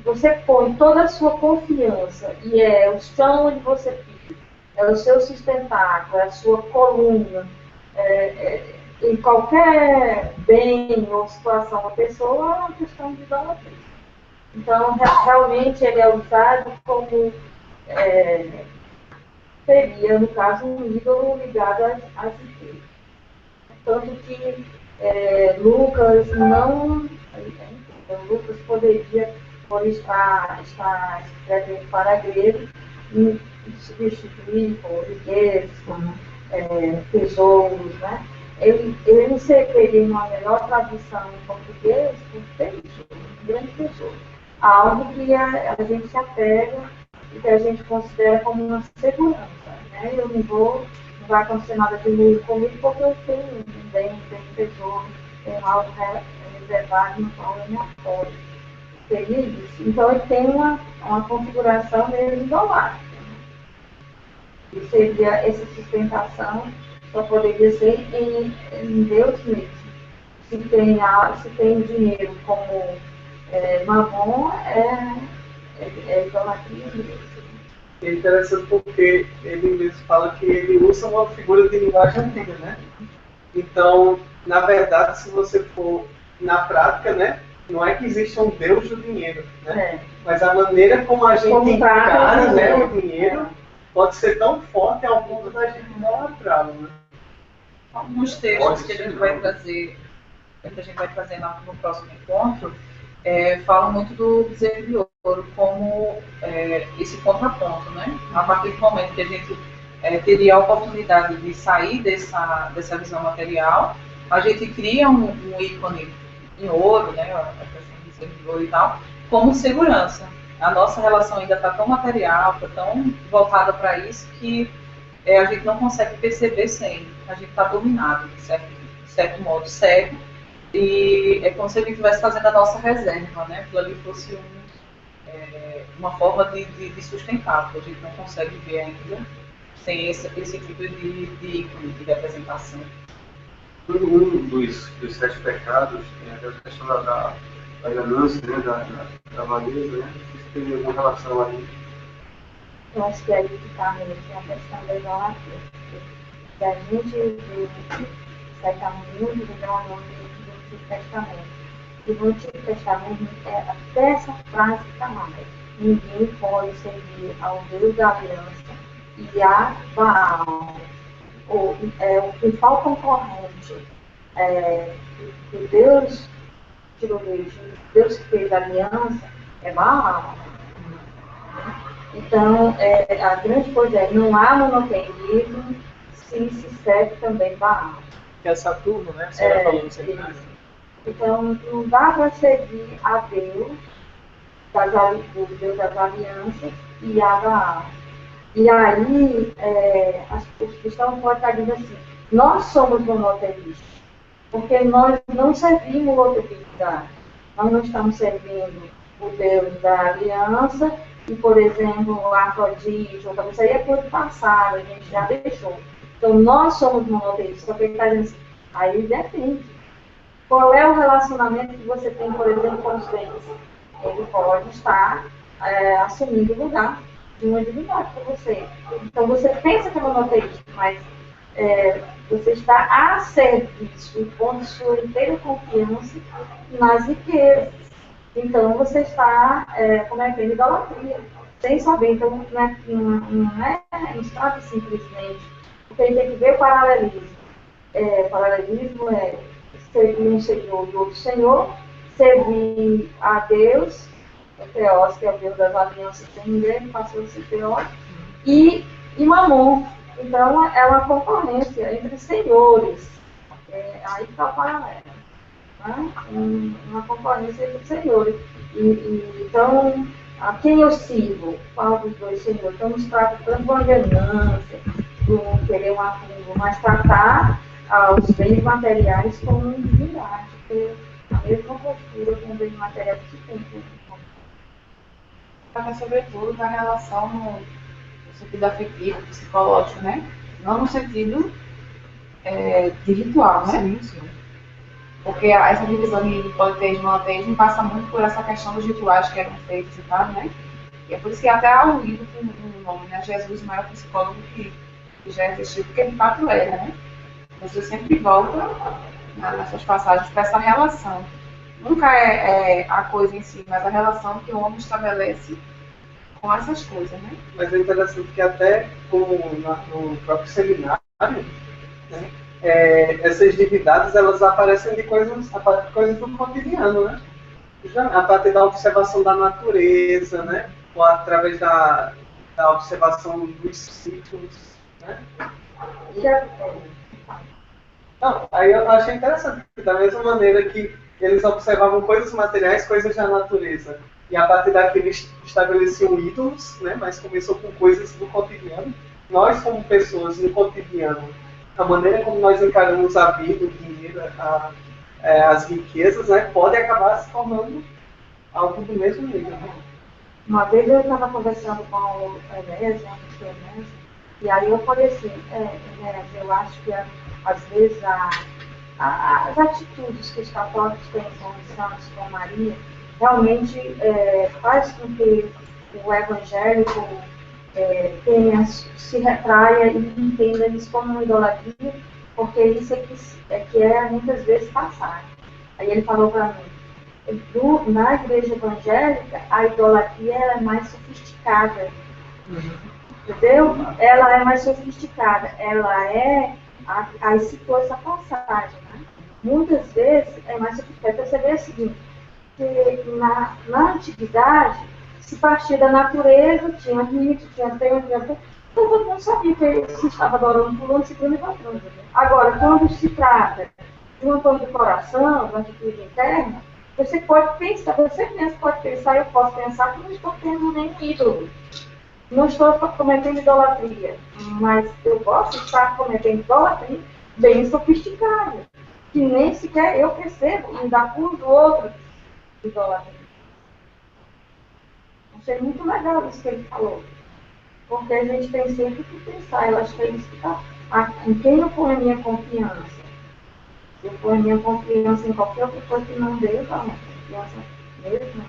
S6: você põe toda a sua confiança e é o chão onde você fica, é o seu sustentáculo, é a sua coluna, em qualquer bem ou situação da pessoa, é uma questão de idolatria. Então, realmente, ele é usado como, seria, no caso, um ídolo ligado às riquezas. Tanto que Lucas não... Lucas poderia, por estar escrevendo para grego, substituir por riquezas, como tesouros, né? Ele inseriria uma melhor tradução em português por tesouro, um grande tesouro. Algo que a gente se apega e que a gente considera como uma segurança, né? Eu não vai acontecer nada de ruim comigo porque eu tenho um bem, tenho um tesouro, tenho algo reservado no qual eu me apoio. Seria isso. Então ele tem uma configuração meio idolátrica. E seria essa sustentação só poderia ser em Deus mesmo. Se tem dinheiro como mamon, é idolatria mesmo.
S1: É interessante porque ele mesmo fala que ele usa uma figura de linguagem antiga, né? Então, na verdade, se você for na prática, né, não é que exista um Deus do dinheiro, né? Mas a maneira como a gente encara, né, o dinheiro pode ser tão forte ao ponto da gente idolatrá-lo, né?
S3: Alguns textos que a gente vai trazer, no próximo encontro, falam muito do bezerro de ouro como esse contraponto, né? A partir do momento que a gente teria a oportunidade de sair dessa visão material, a gente cria um ícone em ouro, né? A questão do bezerro de ouro e tal, como segurança. A nossa relação ainda está tão material, está tão voltada para isso que a gente não consegue perceber sem. A gente está dominado, de certo modo, cego. E é como se a gente estivesse fazendo a nossa reserva, né? Aquilo ali fosse uma forma de sustentar, que a gente não consegue ver ainda sem esse tipo de ícone, de representação.
S4: Um dos 7 pecados tem a questão da ganância, né? da avareza, né? Se tem alguma relação aí.
S6: Eu acho que aí que está mesmo a questão da idolatria. Que a gente vê certamente ligado ao Antigo Testamento. E no Antigo Testamento, até essa frase está mais. Ninguém pode servir ao Deus da aliança e a Baal. O principal concorrente do Deus tirou do Egito, Deus que fez a aliança, é Baal. Então, a grande coisa não há monoteísmo se serve também Baal.
S2: Que é Saturno, né? A senhora falou no seminário.
S6: Então, não dá para servir a Deus, o Deus das alianças, e a Baal. E aí, os cristãos podem estar dizendo assim, nós somos monoteístas, porque nós não servimos outra divindade. Nós não estamos servindo o Deus da aliança, e, por exemplo, o Afrodite, isso aí é coisa passada, a gente já deixou. Então, nós somos monoteístas, só que ele está dizendo assim, aí depende. Qual é o relacionamento que você tem, por exemplo, com os bens? Ele pode estar assumindo o lugar de uma divindade para você. Então, você pensa que é monoteísta, mas você está a serviço e pondo sua inteira confiança nas riquezas. Então, você está, cometendo idolatria, sem saber. Então, não se trata simplesmente, porque a gente tem que ver o paralelismo. Paralelismo é servir um senhor e outro senhor, servir a Deus, o Teos, que é o Deus das alianças sem ninguém, passou a ser Teos, e Mamon. Então, é uma concorrência entre senhores. Aí está o paralelo. Né? Uma concorrência entre senhores. Então, a quem eu sirvo? Qual dos dois senhores? Então, nos trata tanto de uma ganância, de querer um acúmulo, mas tratar os bens materiais como divindade, porque a mesma postura com bens materiais que tem.
S5: Trata sobretudo da relação no sentido afetivo, psicológico, né? Não no sentido de ritual, né?
S2: Sim, sim.
S5: Porque essa divisão de politeísmo e monoteísmo passa muito por essa questão dos rituais que eram feitos e tal, né? E é por isso que até há um livro com o nome, né? Jesus, o maior psicólogo que já existiu, porque de fato era, né? Você sempre volta nessas passagens para essa relação Nunca é a coisa em si, mas a relação que o homem estabelece com essas coisas, né?
S1: Mas é interessante que até no próprio seminário, né, essas divindades elas aparecem de coisas do cotidiano, né? A partir da observação da natureza, né? Ou através da observação dos ciclos, né? Não, aí eu achei interessante, porque da mesma maneira que eles observavam coisas materiais, coisas da natureza, e a partir daquilo estabeleciam ídolos, né? Mas começou com coisas do cotidiano. Nós, como pessoas no cotidiano, a maneira como nós encaramos a vida, o dinheiro, as riquezas, né? Pode acabar se tornando algo do mesmo nível. Né?
S6: Uma vez eu estava conversando com o Enéas, e aí eu falei assim, Enéas, eu acho que às vezes as atitudes que os católicos têm com os santos, com Maria, realmente faz com que o evangélico se retraia e entenda isso como uma idolatria, porque isso é que muitas vezes passagem. Aí ele falou para mim, na igreja evangélica, a idolatria é mais sofisticada. Entendeu? Ela é mais sofisticada. Ela aí citou essa passagem. Né? Muitas vezes é mais sofisticada. Então, você vê o seguinte, que na antiguidade, se partia da natureza, tinha rito, tinha tempo, todo mundo sabia que se estava adorando fulano, ciclano e patrão. Agora, quando se trata de uma coisa do coração, de uma atitude interna, você pode pensar, você mesmo pode pensar, eu posso pensar que não estou tendo nenhum ídolo. Não estou cometendo idolatria, mas eu posso estar cometendo idolatria bem sofisticada, que nem sequer eu percebo, e ainda acuso outro de idolatria. Achei muito legal isso que ele falou, porque a gente tem sempre que pensar, eu acho que é isso que está. Em quem eu ponho a minha confiança? Se eu ponho a minha confiança em qualquer outra coisa que não Deus, a minha confiança mesmo,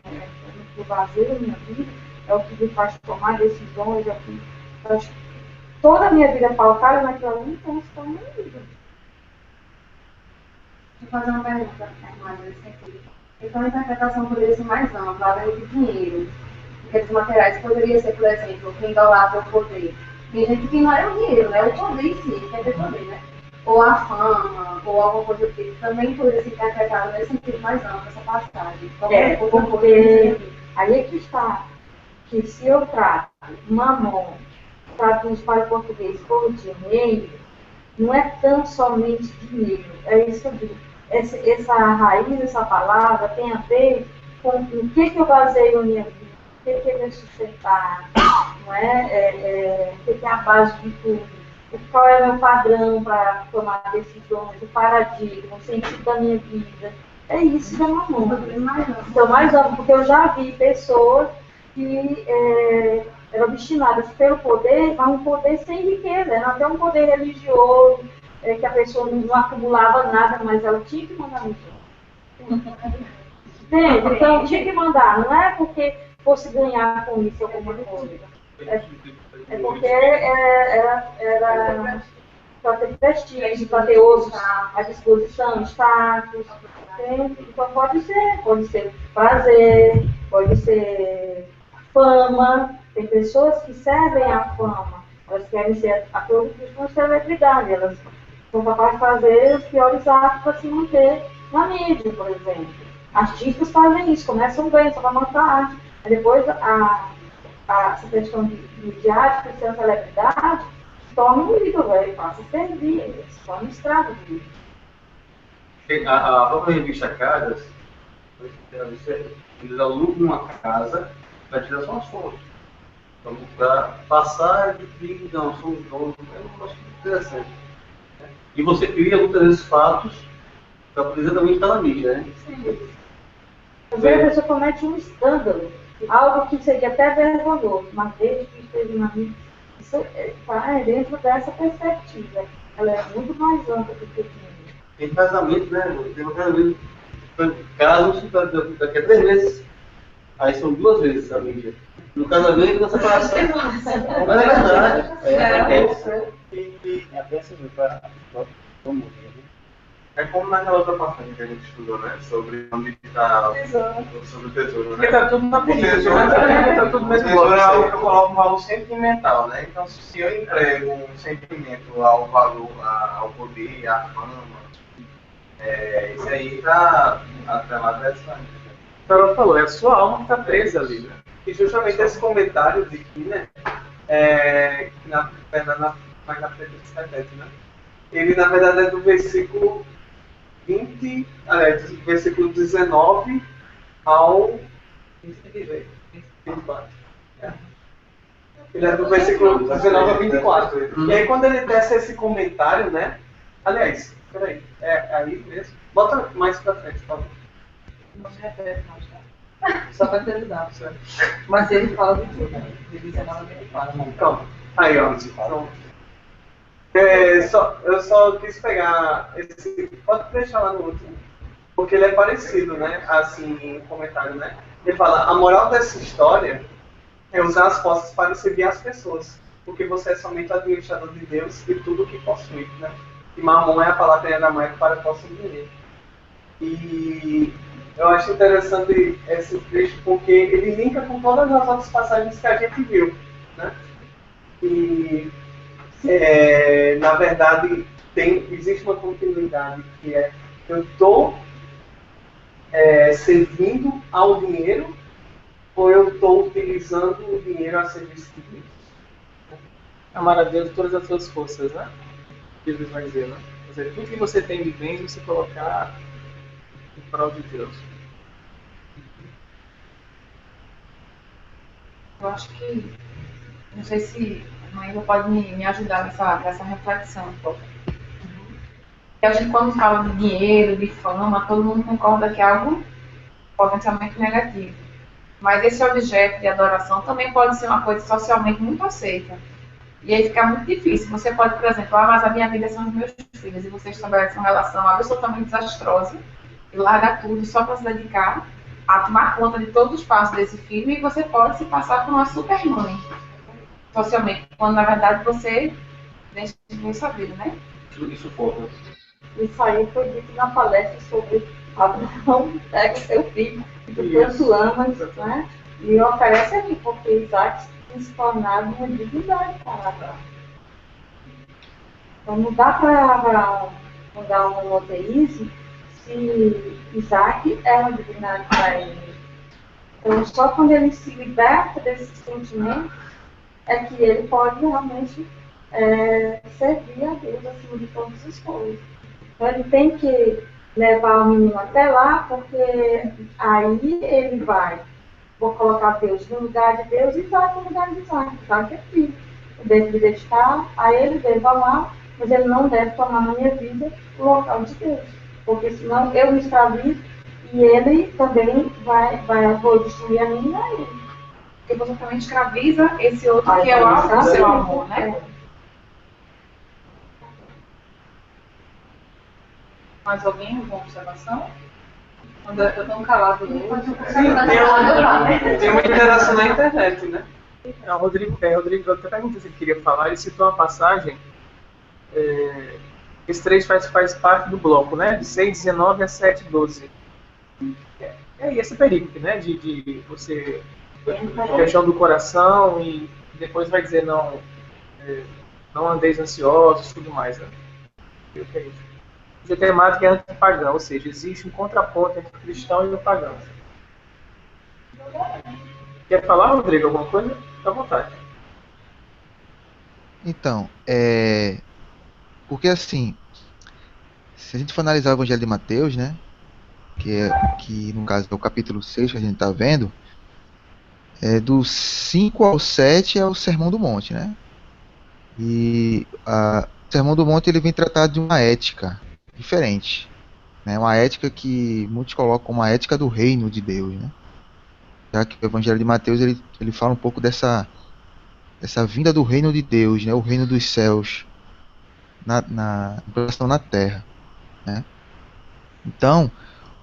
S6: no vazio da minha vida, é o que me faz tomar decisões, é o que faz toda a minha vida pautada naquela linha, então isso está na minha vida.
S8: Deixa eu fazer uma pergunta para a irmã nesse sentido. Então a interpretação poderia ser mais ampla, além do dinheiro. Aqueles materiais poderia ser, por exemplo, quem idolatra o poder. Tem gente que não é o dinheiro, né? O poder em si, quer ter poder, né? Ou a fama, ou alguma coisa do tipo. Também poderia ser interpretado nesse sentido mais amplo, essa passagem.
S6: Porque aí é que está. Que se eu trato mamon, traduz para o português por dinheiro, não é tão somente dinheiro. É isso que eu digo. Essa raiz, essa palavra tem a ver com o que eu baseio a minha vida, o que eu sustentar, não é? O que é a base de tudo, qual é o meu padrão para tomar decisões, o paradigma, o sentido da minha vida. É isso que é mamon. Então, mais amplo, porque eu já vi pessoas que eram obstinadas pelo poder, mas um poder sem riqueza, era até um poder religioso, que a pessoa não acumulava nada, mas ela tinha que mandar no entende? Então tinha que mandar, não é porque fosse ganhar com isso alguma coisa. É porque era para ter prestígio, para ter outros à disposição, status. Então pode ser prazer, pode ser fama. Tem pessoas que servem à fama, elas querem ser a todo custo uma celebridade, elas são capazes de fazer os piores atos para se manter na mídia, por exemplo. Artistas fazem isso, começam bem, só para mostrar arte. Aí depois essa questão de midiática, de ser uma celebridade, torna um ídolo, ele passa a servir, ele se torna escravo do ídolo.
S4: A própria revista Caras, eles alugam uma casa para tirar suas fotos. Então, para passar de que não, são os donos, é um negócio interessante. E você cria muitas vezes fatos para poder exatamente estar na mídia, né?
S6: Sim. Às vezes a pessoa comete um escândalo, algo que seria até vergonhoso, mas desde que esteja na mídia, isso está dentro dessa perspectiva. Ela é muito mais ampla do que dinheiro.
S4: Tem casamento, né? Tem um casamento, casam-se daqui a 3 meses. Aí são 2 vezes a mídia. No casamento e na separação. Mas é verdade.
S2: E até se ver para o mundo, né?
S7: É como naquela outra passagem que a gente estudou, né? Sobre onde está sobre o tesouro, né?
S2: Porque tá tudo na
S7: O
S2: película,
S7: tesouro,
S2: né? Tá tudo no
S7: o
S2: mesmo
S7: tesouro é algo que eu
S2: bloco.
S7: coloco um valor sentimental, né? Então, se eu emprego um sentimento ao valor, ao poder, à fama, isso aí tá atrelado a essa.
S2: O Carol falou, é a sua alma que tá presa ali, né?
S1: E justamente esse comentário de Kiner, que na verdade, mais na frente do 70, né? Ele, na verdade, é do versículo 20, aliás, do versículo 19 ao 24. Ele é do versículo 19 ao 24. E aí, quando ele desce esse comentário, né? Aliás, peraí, é aí mesmo. Bota mais pra frente, por favor.
S3: Não se repete mais, tá? Só para terminar, certo? Mas ele fala de tudo, né? De 19 a 24.
S1: Calma. Aí, ó. Pronto. Eu só quis pegar esse. Pode deixar lá no último. Porque ele é parecido, né? Assim, em comentário, né? Ele fala: a moral dessa história é usar as posses para servir as pessoas. Porque você é somente o administrador de Deus e tudo o que possui, né? E mamon é a palavra aramaica para posse de dinheiro. E eu acho interessante esse trecho porque ele linka com todas as outras passagens que a gente viu, né? E na verdade existe uma continuidade que é eu estou servindo ao dinheiro ou eu estou utilizando o dinheiro a serviço de Deus?
S2: Amar a Deus de todas as suas forças, né? Jesus vai dizer, né? Quer dizer, tudo que você tem de bens você colocar em prol de Deus.
S5: Eu acho que, não sei se a Maíra pode me ajudar nessa reflexão um pouco. Porque a gente, quando fala de dinheiro, de fama, todo mundo concorda que é algo potencialmente negativo. Mas esse objeto de adoração também pode ser uma coisa socialmente muito aceita. E aí fica muito difícil. Você pode, por exemplo, mas a minha vida são os meus filhos, e você estabelece uma relação absolutamente desastrosa, e larga tudo só para se dedicar a tomar conta de todos os passos desse filho, e você pode se passar por uma super mãe, socialmente, quando na verdade você deixa de ver sua vida, né?
S4: Isso foca.
S6: Isso aí foi dito na palestra sobre Abraão pega o seu filho, que tanto ama, né? E oferece aqui, porque Isaac se tornado uma divindade para Abraão. Então não dá para mudar um monoteísmo se Isaac é uma divindade para ele. Então só quando ele se liberta desses sentimentos é que ele pode realmente servir a Deus acima de todas as coisas. Então ele tem que levar o menino até lá, porque aí ele vai, vou colocar Deus no lugar de Deus e vai no lugar de Isaac. Isaac é filho. Eu devo me dedicar a ele, devo amar, mas ele não deve tomar na minha vida o local de Deus. Porque senão eu me escravizo e ele também vou destruir a mim e a ele.
S5: Porque você também escraviza esse outro que é o alvo do seu amor, né?
S3: Mais alguém? Alguma observação? André, eu estou calado hoje.
S1: Tem uma interação na internet, né?
S2: Rodrigo, eu até perguntei se ele queria falar, ele citou uma passagem, esse trecho faz parte do bloco, né? De 6:19 a 7:12. E essa perícope, né? De você, questão do coração, e depois vai dizer não andeis ansiosos e tudo mais, né? E o que é isso? A temática é antipagã, ou seja, existe um contraponto entre o cristão e o pagão. Quer falar, Rodrigo, alguma coisa? Fica à vontade.
S9: Então, porque assim, se a gente for analisar o Evangelho de Mateus, né, que no caso é o capítulo 6 que a gente está vendo, do 5 ao 7 é o Sermão do Monte, né? E o Sermão do Monte ele vem tratar de uma ética diferente, né? Uma ética que muitos colocam como a ética do reino de Deus, né? Já que o Evangelho de Mateus ele fala um pouco dessa vinda do reino de Deus, né? O reino dos céus na implantação na terra, né? Então,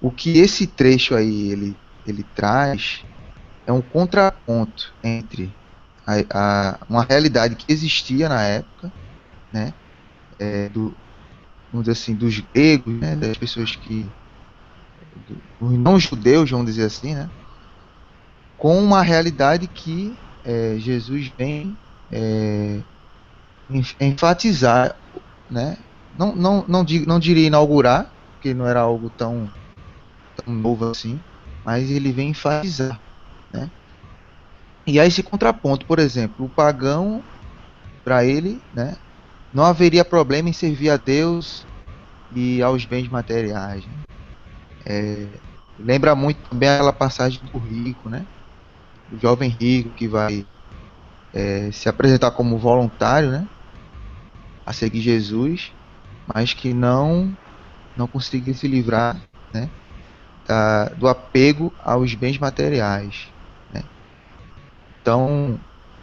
S9: o que esse trecho aí ele traz é um contraponto entre uma realidade que existia na época, né? vamos dizer assim, dos gregos, né, das pessoas que, os não judeus, vamos dizer assim, né, com uma realidade que Jesus vem enfatizar, né, não diria inaugurar, porque não era algo tão novo assim, mas ele vem enfatizar, né. E aí esse contraponto, por exemplo, o pagão, para ele, né, não haveria problema em servir a Deus e aos bens materiais, né? Lembra muito também aquela passagem do rico, né? O jovem rico que vai se apresentar como voluntário, né? A seguir Jesus, mas que não conseguiu se livrar, né? Do apego aos bens materiais, né? Então,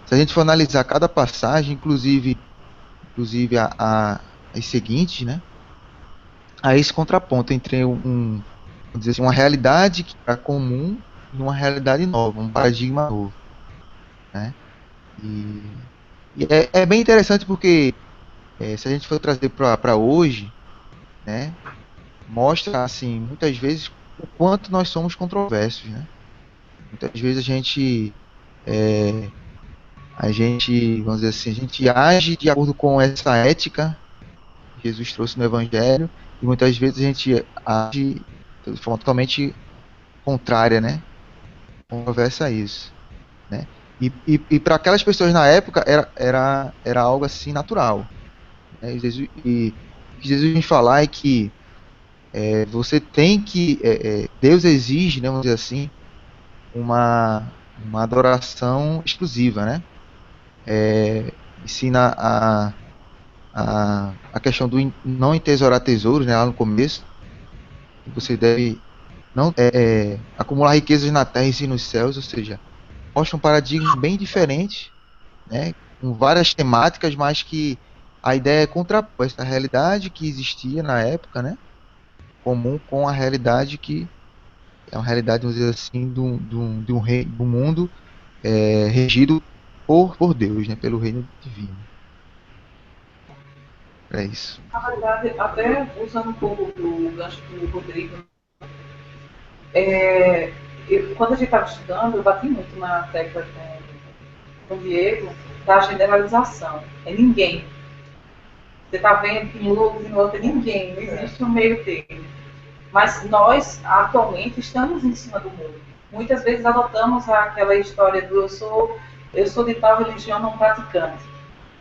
S9: se a gente for analisar cada passagem, inclusive as seguintes, né? Há esse contraponto entre vamos dizer assim, uma realidade que é comum e uma realidade nova, um paradigma novo, né? E é bem interessante porque se a gente for trazer para hoje, né, mostra assim muitas vezes o quanto nós somos controversos, né? Muitas vezes a gente, vamos dizer assim, a gente age de acordo com essa ética que Jesus trouxe no Evangelho e muitas vezes a gente age de forma totalmente contrária, né? Conversa isso, né? E para aquelas pessoas na época era algo assim natural, né? E Jesus me falar é que você tem que Deus exige, né, vamos dizer assim, uma adoração exclusiva, né? Ensina a questão do não entesourar tesouros, né, lá no começo. Você deve não acumular riquezas na terra e sim nos céus, ou seja, mostra um paradigma bem diferente, né, com várias temáticas, mas que a ideia é contrapor essa realidade que existia na época, né, comum com a realidade que é uma realidade, vamos dizer assim, do mundo regido por Deus, né, pelo reino divino. É isso.
S3: Na verdade, até usando um pouco do gancho do Rodrigo, quando a gente estava estudando, eu bati muito na tecla com o Diego da generalização. É ninguém. Você está vendo que em um outro é ninguém, não existe um meio termo. Mas nós, atualmente, estamos em cima do muro. Muitas vezes adotamos aquela história do eu sou de tal religião não praticante.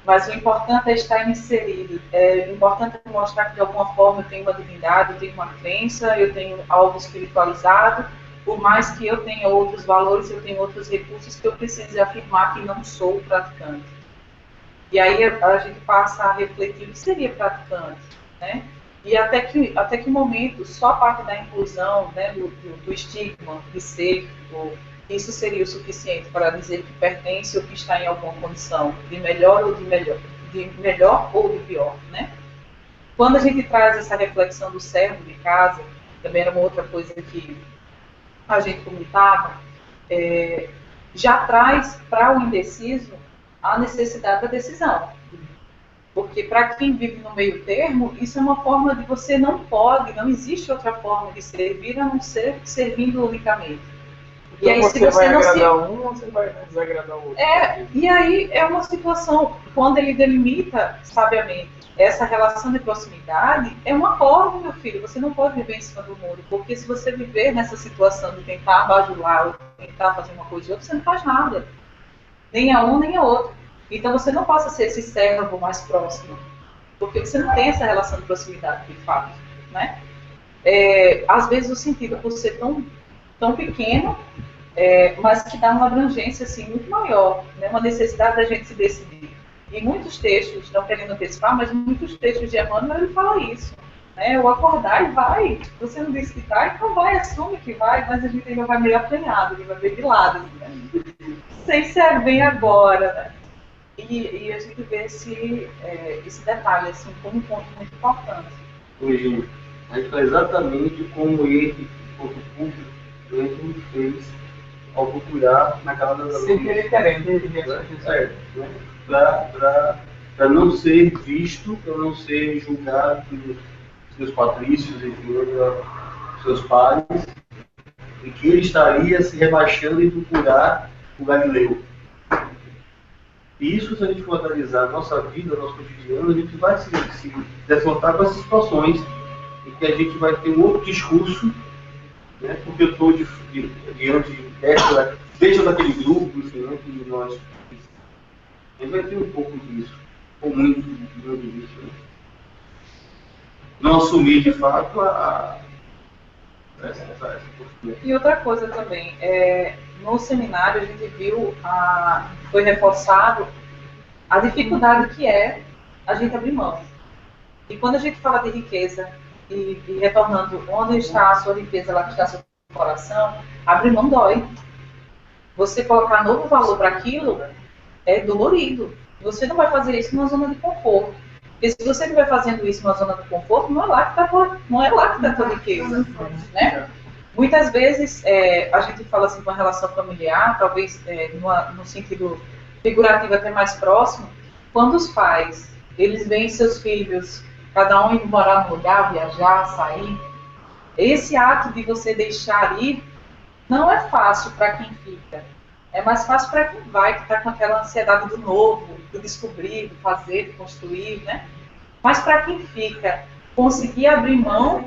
S3: Mas o importante é estar inserido. O importante é mostrar que, de alguma forma, eu tenho uma divindade, eu tenho uma crença, eu tenho algo espiritualizado. Por mais que eu tenha outros valores, eu tenho outros recursos que eu preciso afirmar que não sou praticante. E aí a gente passa a refletir o que seria praticante, né? E até que momento só a parte da inclusão, né, do estigma de ser, isso seria o suficiente para dizer que pertence ou que está em alguma condição de melhor ou de melhor ou de pior, né? Quando a gente traz essa reflexão do servo de casa, também era uma outra coisa que a gente comentava, já traz para o indeciso a necessidade da decisão. Porque para quem vive no meio termo, isso é uma forma de você não existe outra forma de servir a não ser servindo unicamente.
S2: Então, e aí, se você vai agradar um, você vai desagradar o outro.
S3: E aí é uma situação, quando ele delimita sabiamente essa relação de proximidade, é um acordo, meu filho. Você não pode viver em cima do muro, porque se você viver nessa situação de tentar bajular ou tentar fazer uma coisa ou outra, você não faz nada. Nem a um, nem a outro. Então você não possa ser esse servo mais próximo, porque você não tem essa relação de proximidade, de fato, né? Às vezes o sentido por ser tão pequeno, mas que dá uma abrangência assim, muito maior, né? Uma necessidade da gente se decidir. E muitos textos, não querendo antecipar, mas muitos textos de Emmanuel ele fala isso, né? O acordar e vai, você não disse que vai, então vai, assume que vai, mas a gente ainda vai meio apanhado, ele vai meio de lado, né? Sem ser bem agora, né? E a gente vê esse detalhe assim, como um ponto muito importante.
S4: Hoje, a gente faz exatamente como ele, o público, ele fez ao procurar na casa das
S2: sem querer querendo,
S4: para não ser visto, para não ser julgado seus patrícios, enfim, seus pares, e que ele estaria se rebaixando em procurar o Galileu. E isso, se a gente for analisar a nossa vida, nosso cotidiano, a gente vai se defrontar com essas situações em que a gente vai ter um outro discurso, né, porque eu estou diante dentro daquele grupo, enfim, né, que nós, a gente vai ter um pouco disso, ou muito disso, né? Não assumir de fato essa postura.
S3: E outra coisa também, no seminário a gente viu, foi reforçado a dificuldade que é a gente abrir mão. E quando a gente fala de riqueza, e retornando, onde está a sua riqueza, lá que está seu coração, abrir mão dói. Você colocar novo valor para aquilo é dolorido. Você não vai fazer isso numa zona de conforto. Porque se você estiver fazendo isso numa zona de conforto, não é lá que está a tua riqueza. Né? Muitas vezes a gente fala assim com a relação familiar, talvez no sentido figurativo até mais próximo, quando os pais, eles veem seus filhos, cada um indo morar num lugar, viajar, sair, esse ato de você deixar ir não é fácil para quem fica. É mais fácil para quem vai, que está com aquela ansiedade do novo, do descobrir, do fazer, do construir, né? Mas para quem fica, conseguir abrir mão...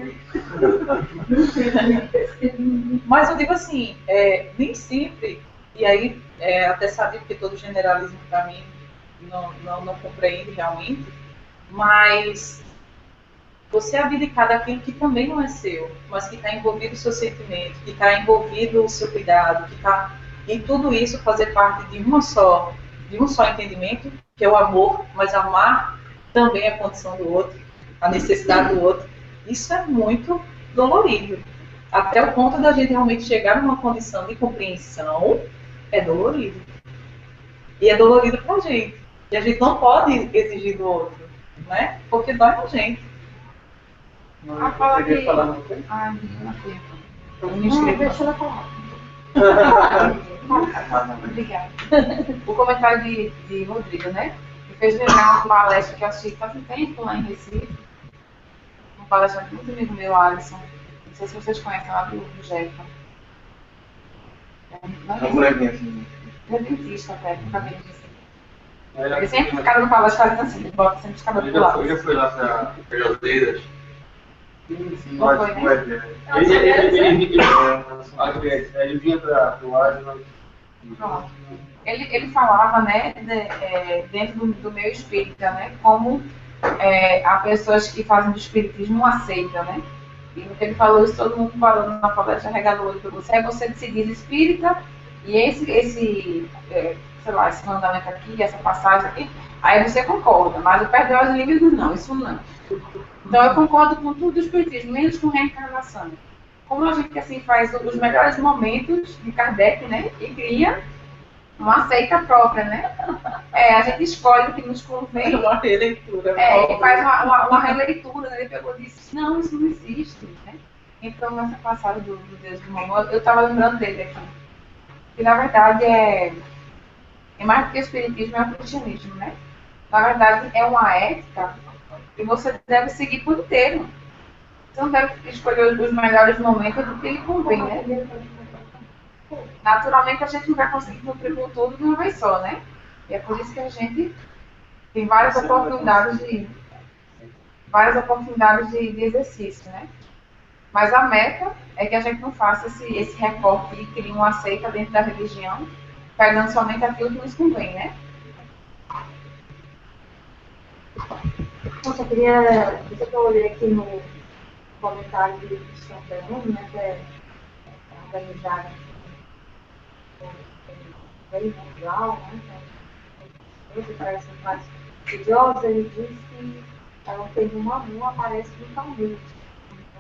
S3: Mas eu digo assim, nem sempre, e aí até saber, porque todo generalismo para mim não compreende realmente, mas você abdicar daquilo que também não é seu, mas que está envolvido o seu sentimento, que está envolvido o seu cuidado, que está... E tudo isso fazer parte de um só entendimento, que é o amor, mas amar também a condição do outro, a necessidade do outro. Isso é muito dolorido. Até o ponto da gente realmente chegar numa condição de compreensão, é dolorido. E é dolorido pra gente. E a gente não pode exigir do outro, né? Porque dói na gente.
S1: Não, eu queria falar no tempo.
S5: Ai, não, deixa ela falar. Obrigada. O comentário de Rodrigo, né? Me fez lembrar uma palestra que eu assisti faz um tempo lá em Recife. Uma palestra muito amigo meu, Alisson. Não sei se vocês conhecem lá do Jefa. Ele é dentista até, com cabelo assim. Ele sempre fica no palestra fazendo assim, ele bota sempre os cabelos pro lado.
S4: Eu já fui lá para pegar os dedos.
S5: Não foi, né?
S4: Ele vinha para o Asma.
S5: Ele falava, né, dentro do meio espírita, né, como há pessoas que fazem do espiritismo uma seita, né? E no que ele falou isso, todo mundo falando na palestra regalou ele para você se diz espírita, e esse mandamento aqui, essa passagem aqui, aí você concorda, mas o perdão aos inimigos não, isso não. Então eu concordo com tudo do espiritismo, menos com reencarnação. Como a gente assim faz os melhores momentos de Kardec, né, e cria uma seita própria, né? A gente escolhe o que nos convém.
S3: Uma releitura.
S5: E faz uma releitura, né? Ele pegou e disse, não, isso não existe, né? Então, nessa passagem do Deus do Mamor, eu estava lembrando dele aqui. Que, na verdade, é mais do que o espiritismo, é o cristianismo, né? Na verdade, é uma ética que você deve seguir por inteiro. Você não deve escolher os melhores momentos do que lhe convém, né? Naturalmente, a gente não vai conseguir cumprir com tudo de uma vez só, né? E é por isso que a gente tem várias oportunidades de exercício, né? Mas a meta é que a gente não faça esse recorte e crie uma seita dentro da religião, pegando somente aquilo que nos convém, né?
S8: Eu só queria, eu olhei aqui no comentário de São Fernando, né, que é organizado bem mundial, né, ele parece mais estudioso, ele diz que ela tem uma mão, aparece brutalmente,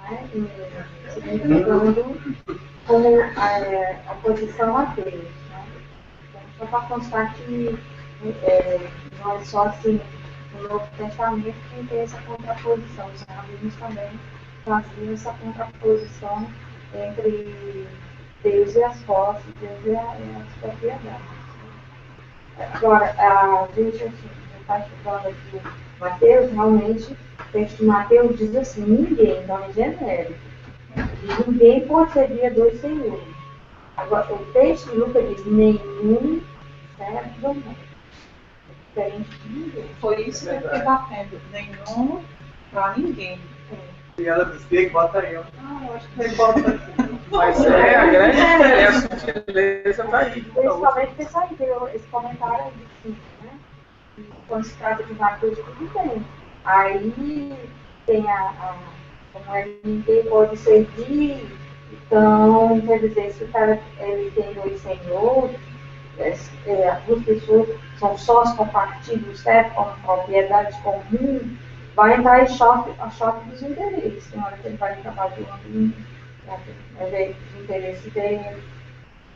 S8: né, significando como a posição a Deus, né. Então, só para constar que não é só assim, no Novo Testamento que tem essa contraposição, os rabinos também faziam essa contraposição entre Deus e as forças, Deus e as propriedades. Agora, a gente está estudando aqui Mateus, realmente
S6: texto de Mateus diz assim, ninguém, então é genérico. Ninguém pode servir a dois senhores. Agora, o texto de Lucas diz, nenhum servo doméstico. Diferente de ninguém.
S3: Foi isso que eu fiquei batendo. Nenhum pra ninguém.
S1: E ela disse, que bota aí, ó.
S3: Eu acho que ele bota aqui.
S2: Mas a grande diferença, a sutileza tá aí.
S6: Principalmente esse aí, esse comentário aí de cima, né? E quando se trata de Mateus, tudo bem. Aí tem como é, ninguém pode servir, então, quer dizer, se o cara ele tem dois senhores, as duas pessoas são sócios, compartilham, certo? Com propriedades comuns, vai entrar em choque dos interesses. Tem hora que ele vai acabar doando, vai ver os interesses dele,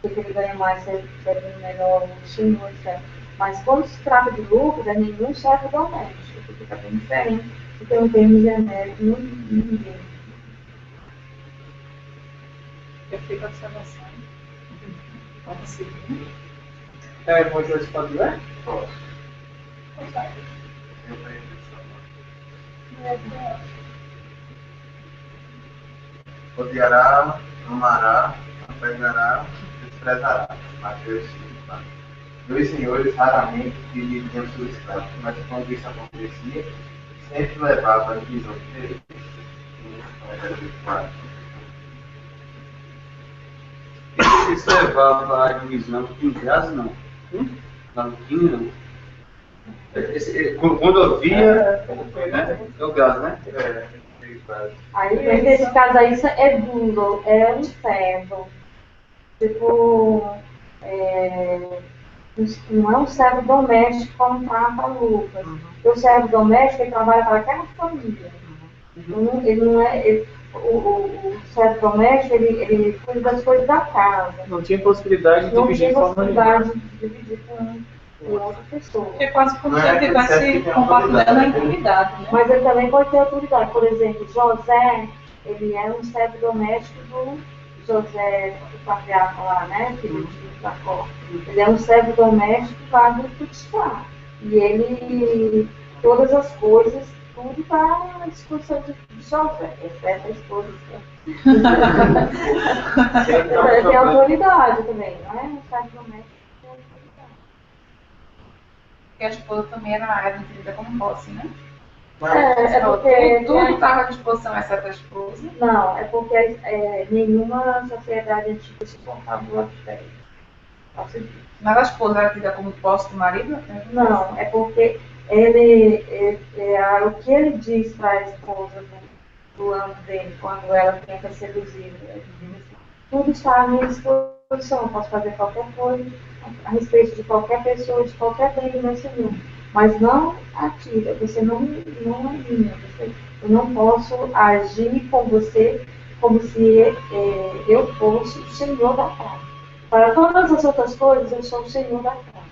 S6: porque ele ganha mais, servindo melhor o senhor, certo? Mas quando se trata de lucros, é nenhum servo doméstico, porque fica bem diferente, porque um termo genérico, ninguém.
S3: Eu fico observação. Pode seguir.
S1: Moisés pode ler?
S7: Posso. Odiará, amará, apegará, desprezará. Mateus 5. Dois senhores raramente dividiam seus escravos, mas quando isso acontecia, sempre levava a divisão de direitos.
S4: Isso levava a divisão em casa, não? Lá no Quinho, não? Quando havia, né? É o gás, né?
S6: Aí, nesse caso aí, isso é duro, é um servo. Tipo, não é um servo doméstico como trata Lucas. Porque o servo doméstico, ele trabalha para aquela família. Ele não é... O servo doméstico, ele cuida das coisas da casa.
S2: Não tinha possibilidade de dividir de forma nenhuma.
S6: Não tinha possibilidade de dividir com outra pessoa.
S3: Porque quase como se ele estivesse compartilhando a intimidade, né?
S6: Mas ele também pode ter autoridade. Por exemplo, José, ele era um servo doméstico do José, o patriarca lá, né? Filho de Jacó. Ele é um servo doméstico lá do Putifar. E ele, todas as coisas, tudo está à disposição de José, exceto a esposa. Ele tem autoridade também, não é? Um servo doméstico tem autoridade.
S5: Porque a esposa também era entendida como posse, né?
S6: É porque
S5: Tudo estava à disposição, exceto a esposa.
S6: Não, é porque nenhuma sociedade antiga suportava o adultério.
S5: Mas a esposa era tida como posse do marido?
S6: Não, é porque o que ele diz para a esposa do ano dele, quando ela tenta seduzir, ele diz assim, tudo está à minha disposição, eu posso fazer qualquer coisa a respeito de qualquer pessoa, de qualquer bem do meu Senhor. Mas não atira, você não é minha, eu não posso agir com você como se eu fosse o Senhor da casa. Para todas as outras coisas, eu sou o Senhor da casa.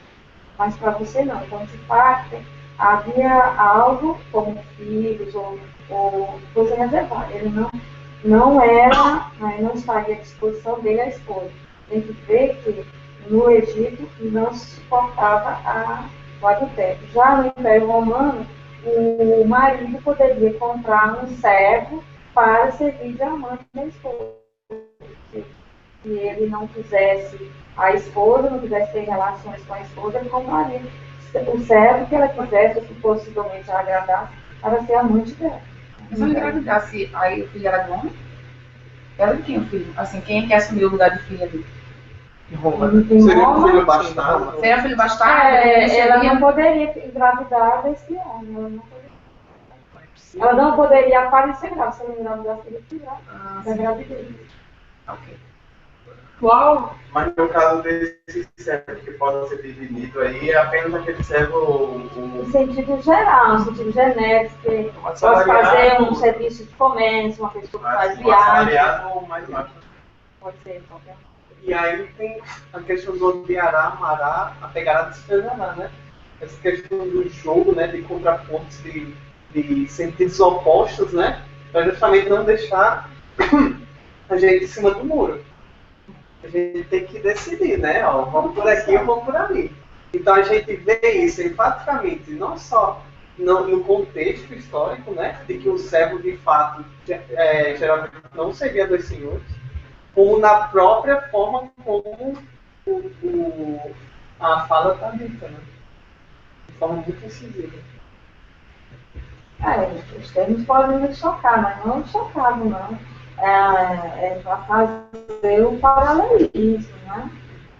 S6: Mas para você não. Então, de fato, havia algo como filhos ou coisa reservada. Ele não estaria à disposição dele a esposa. Tem que ver que no Egito não se suportava o adultério. Já no Império Romano, o marido poderia comprar um servo para servir de amante da esposa. Se ele não quisesse a esposa, não quisesse ter relações com a esposa, ele compraria o servo que ela quisesse, que possivelmente a agradasse, para ser amante dela.
S5: Se ela engravidasse, aí o filho era do homem? Ela tinha um filho. Assim, quem é que assumiu o lugar de filha dele?
S1: Seria um filho bastardo.
S5: Seria filho bastardo?
S6: Ela não poderia engravidar desse homem. Ela não poderia aparecer grávida. Se ela engravidasse, ele tirar da gravidez.
S5: Ok.
S3: Uau!
S7: Mas no caso desse servo que pode ser dividido aí, é apenas aquele servo.
S6: No sentido geral, no sentido genérico, que pode fazer um serviço de comércio, uma pessoa que faz viagem.
S7: Assalariado ou mais baixo.
S6: Pode ser qualquer.
S1: E aí tem a questão do odiará, amará, apegará, desprezará, né? Essa questão do jogo, né, de contrapontos, de sentidos opostos, né? Para justamente não deixar a gente em cima do muro. A gente tem que decidir, né? Ó, vamos por aqui ou vamos por ali. Então a gente vê isso enfaticamente, não só no contexto histórico, né, de que o servo de fato geralmente não servia dois senhores, como na própria forma como a fala está dita, né? De forma muito incisiva.
S6: Os termos podem nos chocar, mas não nos chocavam, não. É para fazer o paralelismo, né?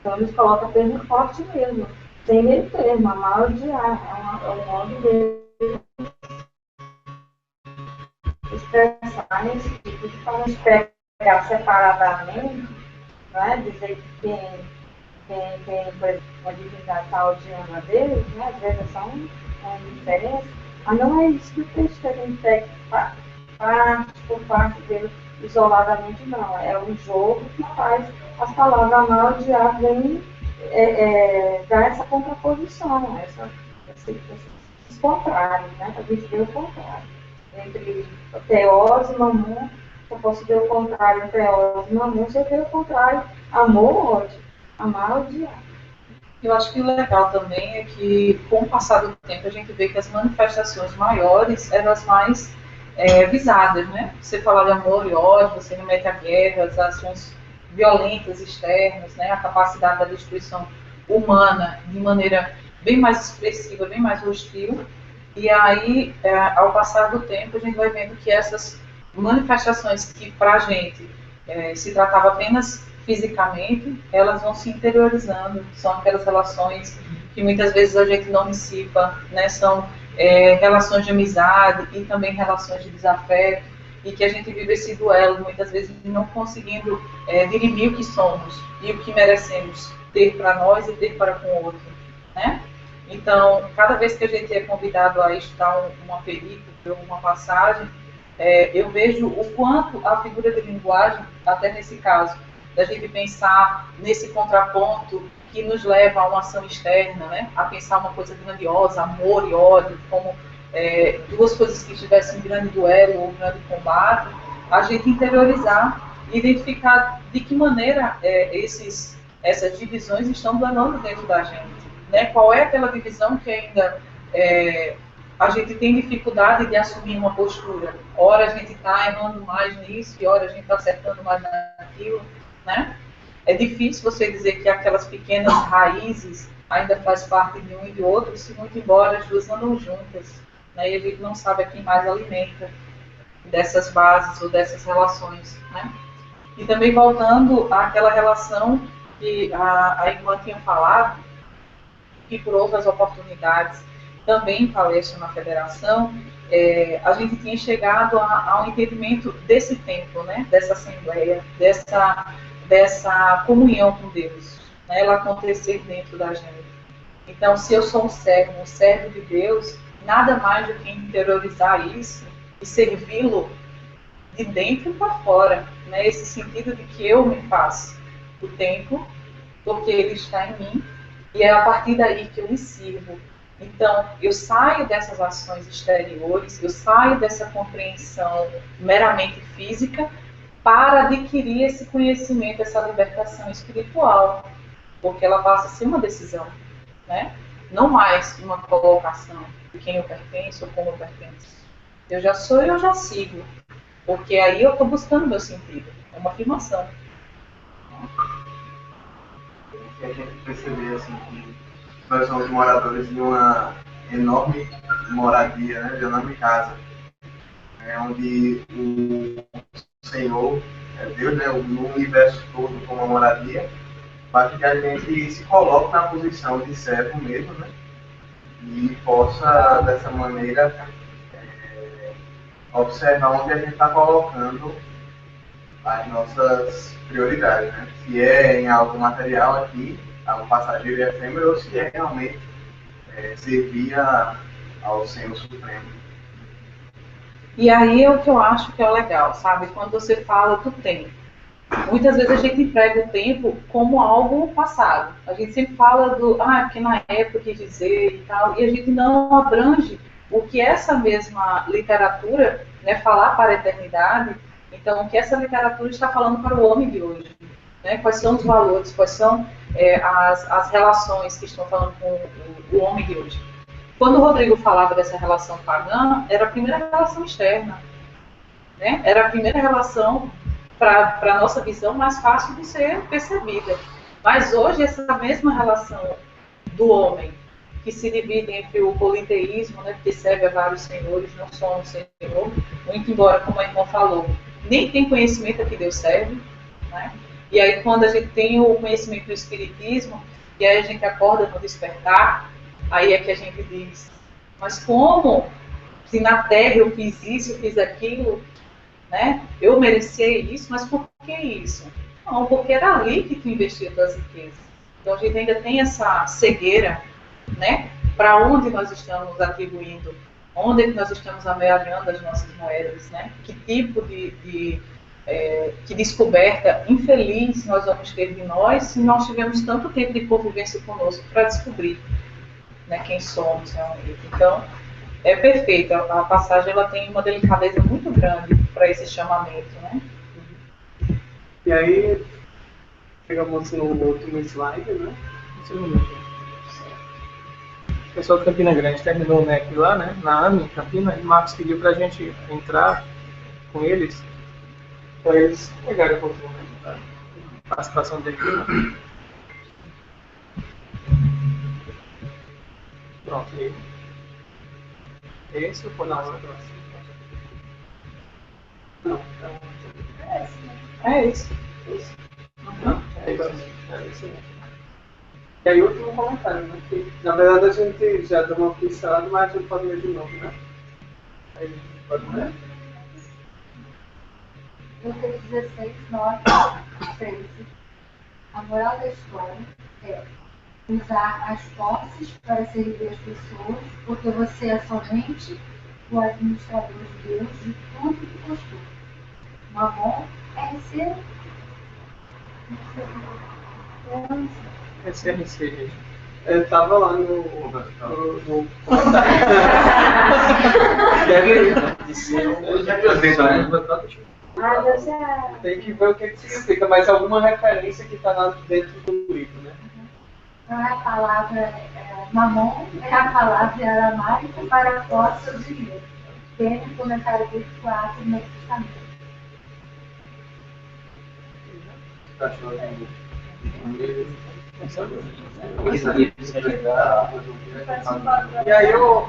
S6: Então eles colocam termo forte mesmo, sem meio termo, amar ou odiar, é um modo de expressar nesse tipo de forma de pegar separadamente, né? Dizer que quem por exemplo, uma divindade está odiando a Deus, né? Às vezes são diferenças, mas não é isso que o texto que a gente pega parte por parte dele isoladamente, não. É um jogo que faz as palavras amar e odiar vem dar essa contraposição, esses contrários, né? A gente vê o contrário. Entre teós e mamon, eu posso ver o contrário entre teós e mamon, você vê o contrário, amor, ódio, amar, odiar.
S3: Eu acho que o legal também é que, com o passar do tempo, a gente vê que as manifestações maiores eram as mais visadas, né? Você fala de amor e ódio, você remete à guerra, as ações violentas externas, né? A capacidade da destruição humana de maneira bem mais expressiva, bem mais hostil. E aí, ao passar do tempo, a gente vai vendo que essas manifestações que, para a gente, se tratava apenas fisicamente, elas vão se interiorizando, são aquelas relações que muitas vezes a gente não dissipa, né? São relações de amizade e também relações de desafeto, e que a gente vive esse duelo, muitas vezes não conseguindo dirimir o que somos e o que merecemos ter para nós e ter para com o outro, né? Então, cada vez que a gente é convidado a estudar uma perícope, uma passagem, eu vejo o quanto a figura de linguagem, até nesse caso, da gente pensar nesse contraponto que nos leva a uma ação externa, né? A pensar uma coisa grandiosa, amor e ódio, como duas coisas que estivessem em grande duelo ou grande combate, a gente interiorizar e identificar de que maneira essas divisões estão danando dentro da gente. Né? Qual é aquela divisão que ainda a gente tem dificuldade de assumir uma postura? Ora a gente está errando mais nisso e ora a gente está acertando mais naquilo, né? É difícil você dizer que aquelas pequenas raízes ainda faz parte de um e de outro, se muito embora as duas andam juntas, né? E a gente não sabe a quem mais alimenta dessas bases ou dessas relações, né? E também voltando àquela relação que a irmã tinha falado, que por outras oportunidades também palestra na federação, a gente tinha chegado ao entendimento desse tempo, né? Dessa assembleia, dessa comunhão com Deus, né? Ela acontecer dentro da gente. Então, se eu sou um servo de Deus, nada mais do que interiorizar isso e servi-lo de dentro para fora, né? Esse sentido de que eu me faço o tempo, porque ele está em mim, e é a partir daí que eu me sirvo. Então, eu saio dessas ações exteriores, eu saio dessa compreensão meramente física para adquirir esse conhecimento, essa libertação espiritual, porque ela passa a ser uma decisão, né? Não mais uma colocação de quem eu pertenço ou como eu pertenço. Eu já sou e eu já sigo, porque aí eu estou buscando meu sentido. É uma afirmação.
S7: E a gente perceber assim, que nós somos moradores de uma enorme moradia, né? De uma enorme casa, onde o Senhor, Deus, né? No universo todo como uma moradia, para que a gente se coloque na posição de servo mesmo, né? E possa, dessa maneira, observar onde a gente está colocando as nossas prioridades, né? Se é em algo material aqui, algo passageiro e efêmero, ou se é realmente servir ao Senhor Supremo.
S3: E aí é o que eu acho que é legal, sabe? Quando você fala do tempo. Muitas vezes a gente emprega o tempo como algo passado. A gente sempre fala porque na época quis dizer e tal, e a gente não abrange o que essa mesma literatura, né, falar para a eternidade. Então, o que essa literatura está falando para o homem de hoje, né? Quais são os valores, quais são as relações que estão falando com o homem de hoje. quando o Rodrigo falava dessa relação pagã, era a primeira relação externa, né? Era a primeira relação, para a nossa visão, mais fácil de ser percebida. Mas hoje, essa mesma relação do homem, que se divide entre o politeísmo, né, que serve a vários senhores, não só um senhor, muito embora, como a irmã falou, nem tem conhecimento a que Deus serve, né? E aí, quando a gente tem o conhecimento do espiritismo, e aí a gente acorda no despertar, aí é que a gente diz, mas como? Se na Terra eu fiz isso, eu fiz aquilo, né? Eu merecia isso, mas por que isso? Não, porque era ali que tu investia tuas riquezas. Então a gente ainda tem essa cegueira, né? Para onde nós estamos atribuindo, onde é que nós estamos amealhando as nossas moedas, né? Que tipo de descoberta infeliz nós vamos ter de nós se nós tivemos tanto tempo de convivência conosco para descobrir, né, quem somos realmente. Então, é perfeita. A passagem ela tem uma delicadeza muito grande para esse chamamento, né?
S1: E aí, chegamos no último slide, né?
S2: O pessoal de Campina Grande terminou o MEC lá, né? Na AME, Campina, e Marcos pediu para a gente entrar com eles, para eles pegarem um pouquinho da participação dele. Pronto, e esse foi na outra.
S1: Não.
S3: É isso.
S2: É isso.
S1: E aí, último comentário, né? Que, na verdade, a gente já deu uma pincelada, mas a gente pode ler de novo, né? Aí a gente pode ler.
S8: Lucas 16, 9, 13. A moral da história é usar as posses para servir as pessoas, porque você é somente o administrador de Deus de tudo que postou. Mamon é ser.
S2: SRC, gente.
S1: Eu tava lá no comentário. Deve ser Tem que ver o que significa, mas alguma referência que está dentro do livro, né?
S8: Não é a palavra mamon, é a palavra aramaica para posse ou dinheiro. Tem no comentário 24 no Testamento.
S1: E aí eu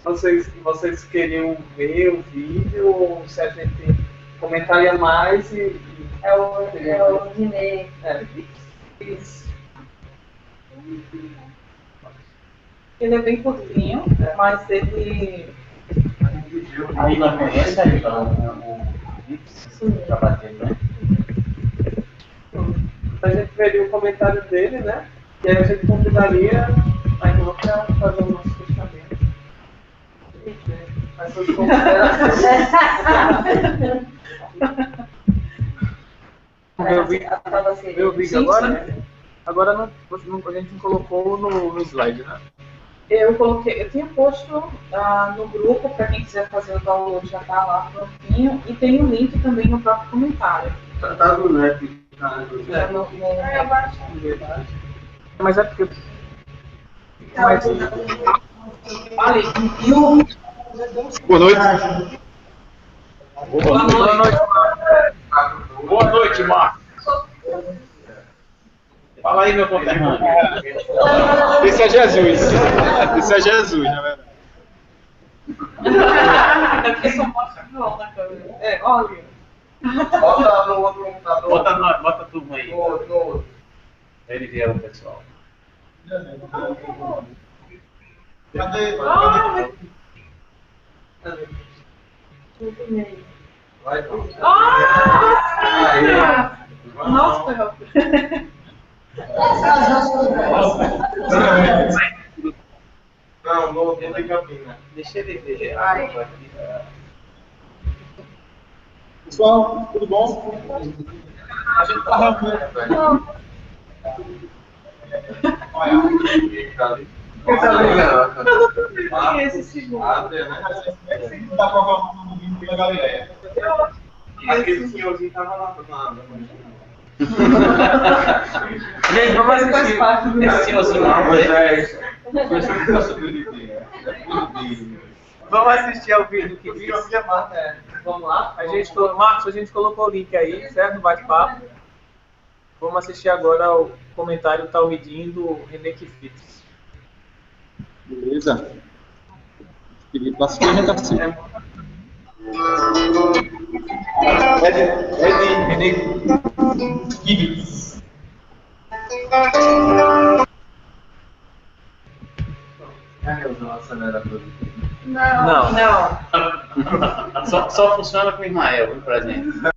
S1: não sei, vocês queriam ver o vídeo ou se a gente comentaria mais e
S6: É o Guiné.
S3: Isso. Ele é bem curtinho, mas ele...
S4: Aí nós conhece aí, o trabalho dele, né?
S1: a gente veria o comentário dele, né? E aí a gente convidaria a irmã para fazer o nosso fechamento. As suas considerações.
S2: Ver o vídeo agora? Agora a gente não colocou no slide, né?
S3: Eu tinha posto no grupo, para quem quiser fazer o download, já está lá prontinho, e tem um link também no próprio comentário.
S4: Tá no net.
S2: Mas é porque...
S3: Ali,
S10: Boa noite.
S2: Boa noite.
S10: Boa noite, Marcos. Fala aí, meu conterrâneo. Esse é Jesus. Esse é Jesus, na verdade.
S3: Eu só mostro não na câmera. Olha.
S7: Bota no outro computador.
S4: Bota a turma aí.
S7: No outro.
S4: Ele vieram, pessoal.
S7: Cadê? Vai,
S3: Nossa, foi rápido.
S7: Não, não tem capinha.
S4: Deixa ele ver.
S10: Pessoal, tudo bom? A gente tá realmente...
S7: Olha.
S3: Esse segundo.
S7: Abre, né?
S10: Tá com a mão no vídeo pela Galileia.
S7: Aquele senhorzinho tava lá.
S2: Gente, vamos
S3: Faz
S2: assistir.
S3: parte do
S11: Esse senhorzinho lá,
S4: Moisés,
S2: Vamos assistir ao vídeo que
S1: Conseguiu a minha marca,
S2: Vamos lá. Marcos, a gente colocou o link aí, certo? No bate-papo. Vamos assistir agora o comentário Talmidim do René Kifitz.
S10: Beleza. Pedir para assistir, a gente assiste.
S2: René Kifitz.
S7: Carregou o acelerador.
S2: Não.
S11: Só funciona com o Ismael, por exemplo.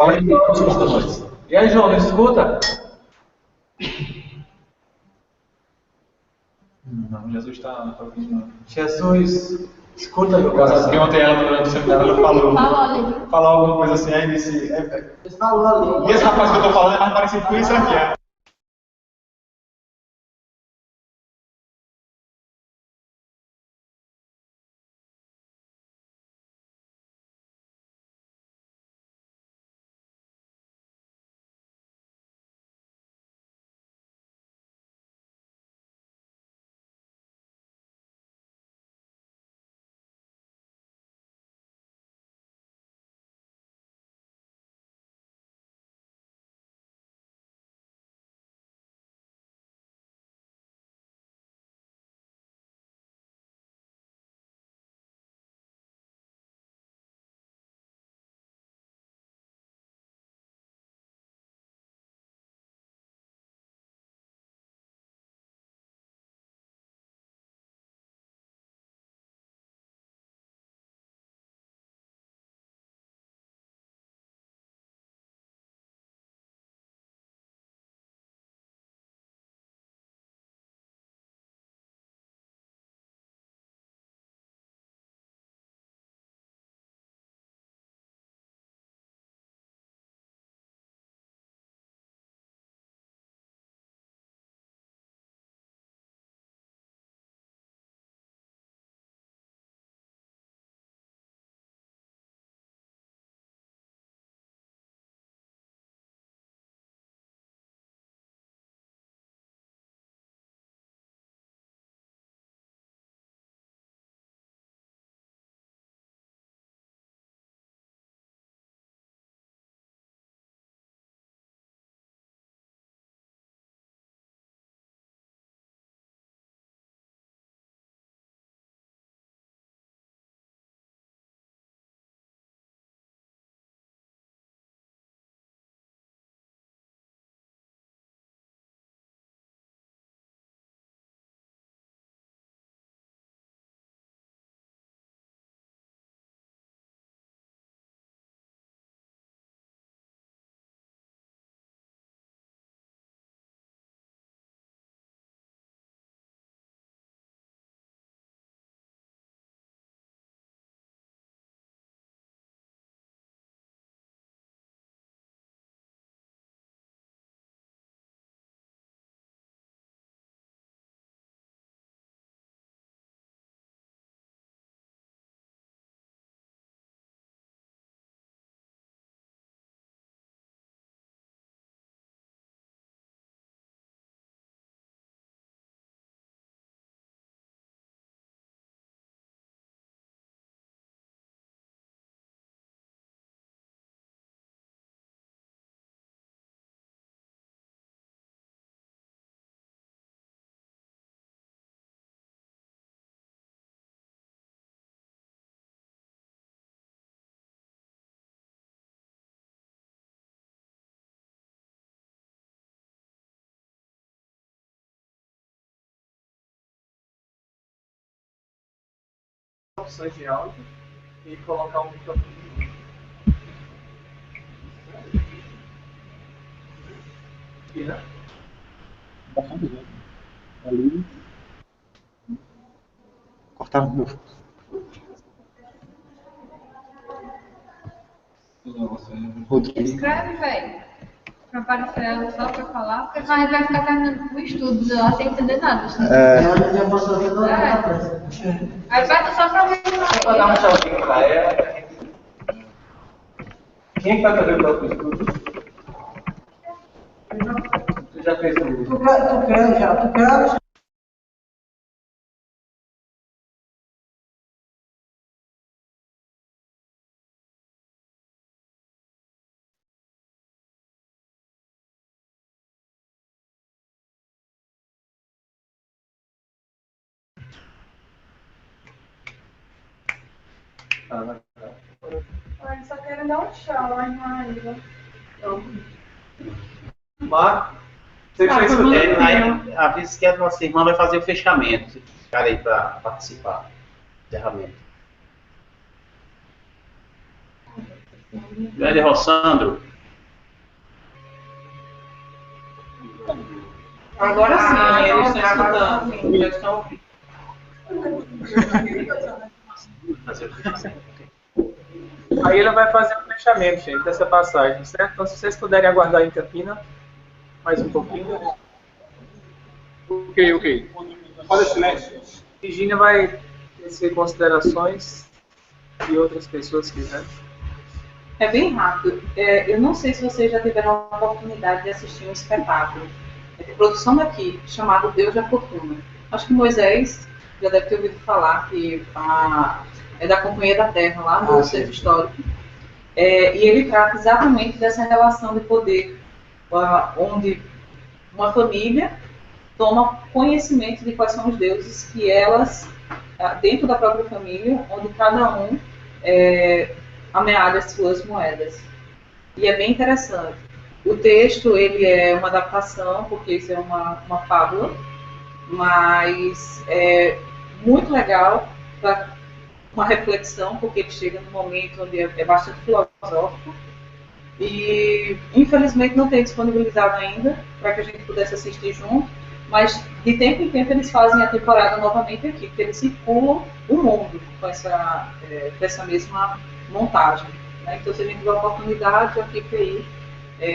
S2: Olha que nós. E aí, João, nos escuta? Não, Jesus está ouvindo. Jesus, escuta meu coração. Porque ontem ela, durante o seminário, ela falou alguma coisa assim, aí disse. E esse rapaz que eu estou falando é mais parecido com isso aqui, é.
S1: Opções de áudio e colocar um microfone. Aqui, né?
S10: Ali. Cortar o meu. Rodrigo.
S8: Escreve, velho. Pra aparecer ela só pra falar, porque senão a gente vai ficar terminando o estudo lá sem entender nada. Aí vai ter só pra ver.
S2: Vou dar um tchauzinho pra ela. Quem é que vai fazer o próprio estudo? Tu já fez o.
S12: Tu quer já.
S6: Eles só querem dar um tchau, mas não ainda.
S1: Marco, você que está escutando.
S11: Aí avisa que a nossa irmã vai fazer o fechamento. Se ficar aí para participar. Encerramento. Velho Rossandro.
S3: Agora sim, eles estão escutando, eles estão ouvindo.
S2: Aí ele vai fazer o fechamento, gente, dessa passagem, certo? Então, se vocês puderem aguardar em Campina mais um pouquinho.
S10: Ok. Fala silêncio.
S2: Virginia vai tecer considerações e outras pessoas quiserem.
S3: É bem rápido. Eu não sei se vocês já tiveram a oportunidade de assistir um espetáculo de produção daqui, chamado Deus da Fortuna. Acho que Moisés já deve ter ouvido falar, que é da Companhia da Terra, lá no Centro Histórico. E ele trata exatamente dessa relação de poder, onde uma família toma conhecimento de quais são os deuses que elas, dentro da própria família, onde cada um amealha as suas moedas. E é bem interessante. O texto, ele é uma adaptação, porque isso é uma fábula, mas é muito legal para uma reflexão, porque ele chega num momento onde é bastante filosófico. E, infelizmente, não tem disponibilizado ainda para que a gente pudesse assistir junto, mas de tempo em tempo eles fazem a temporada novamente aqui, porque eles circulam o mundo com essa mesma montagem. Né? Então, se a gente tiver a oportunidade, já fica aí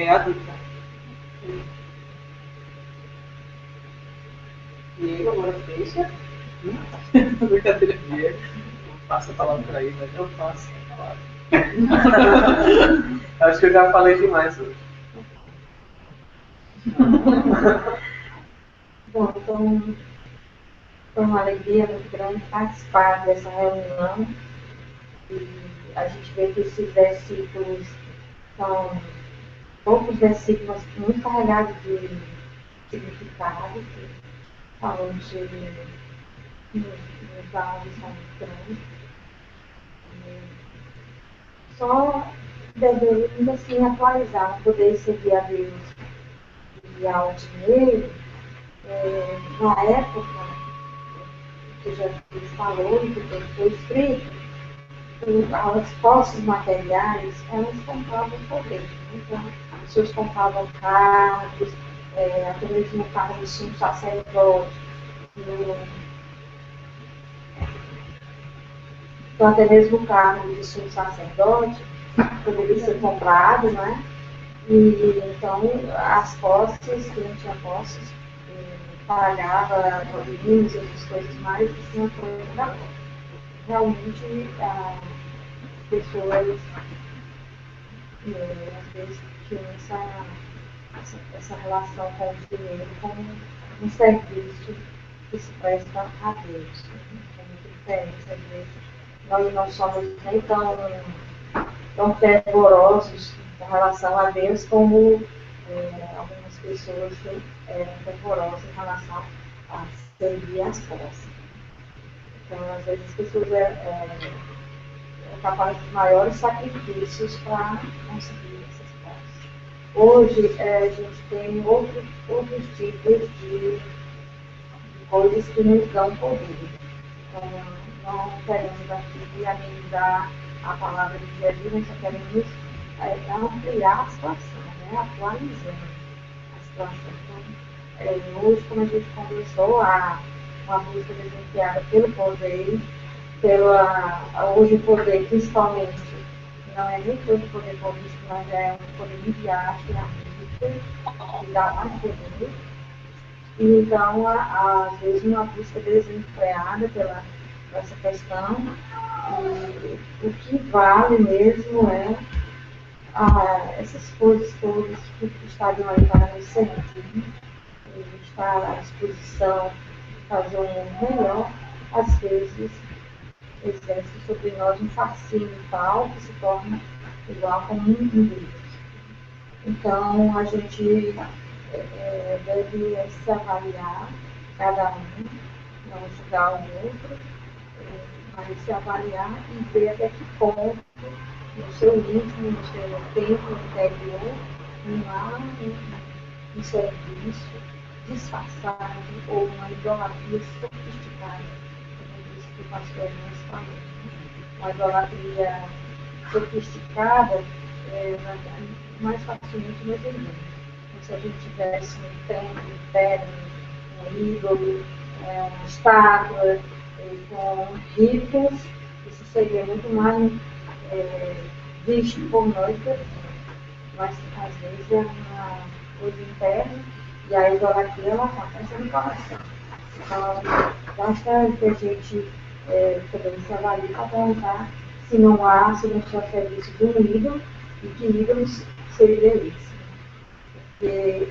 S3: a dica. E ele agora fecha. Brincadeira.
S2: Passa a palavra para ele, mas
S1: Eu faço. Acho que eu já falei demais hoje.
S6: Bom, então, foi uma alegria muito grande participar dessa reunião. E a gente vê que esses versículos são poucos versículos muito carregados de significado, que falam de nos alvos são muito grandes. Só devemos assim atualizar, poder servir a Deus e ao dinheiro. Na época que Jesus falou e que foi escrito, as posses materiais, elas compravam poder. Então, as pessoas compravam cargos, até mesmo o cargo de sumo sacerdote. Então, até mesmo o cargo de sumo sacerdote poderia ser comprado, né? E então, as posses, que não tinha posses, pagava meninos e outras coisas mais, que tinham coisa da posse. Realmente, as pessoas, às vezes, tinham essa relação com o dinheiro como um serviço que se presta a Deus. É muito diferente, às vezes. Nós não somos nem tão fervorosos com relação a Deus como algumas pessoas eram fervorosas em relação a servir as posses. Então, às vezes, as pessoas são capazes de maiores sacrifícios para conseguir essas posses. Hoje, a gente tem outros tipos de coisas que nos dão poder. Então, não queremos aqui amenizar a palavra de Jesus, nós só queremos ampliar a situação, né? Atualizando a situação. Então, hoje, como a gente conversou, uma música desencadeada pelo poder, hoje o poder, principalmente, não é nem todo poder político, mas é um poder midiático na música, que dá mais poder. E então, às vezes, uma busca desenfreada pela essa questão, e o que vale mesmo é essas coisas todas que estariam aí para nos servir, estar à disposição de fazer um mundo melhor, às vezes exerce sobre nós um fascínio tal que se torna igual como um Deus. Então, a gente deve se avaliar, cada um, não julgar o outro, mas se avaliar e ver até que ponto, no seu íntimo, no seu tempo interior, não há um serviço disfarçado ou uma idolatria sofisticada, como disse que o pastor Luiz falou. Uma idolatria sofisticada mais facilmente nós irmãos. se a gente tivesse um templo, um pedra, um ídolo, uma estátua, com ritos, isso seria muito mais visto por nós, mas às vezes é uma coisa interna e a idolatria ela acontece no coração. Então, basta que a gente também se avalie para perguntar se não está a serviço de um ídolo e que ídolos seria esse. Porque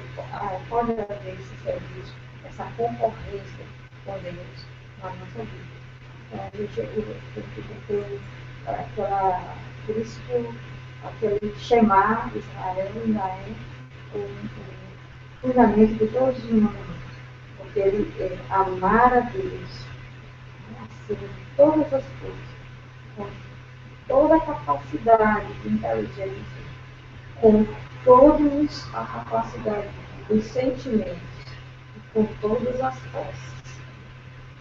S6: pode haver esse serviço, essa concorrência com Deus na nossa vida. Então, a gente tem que ter por isso que aquele Shema Israel ainda é o fundamento de todos os mandamentos. Porque ele amar a Deus, acima de todas as coisas, com toda a capacidade de inteligência, com toda a capacidade dos sentimentos, com todas as posses,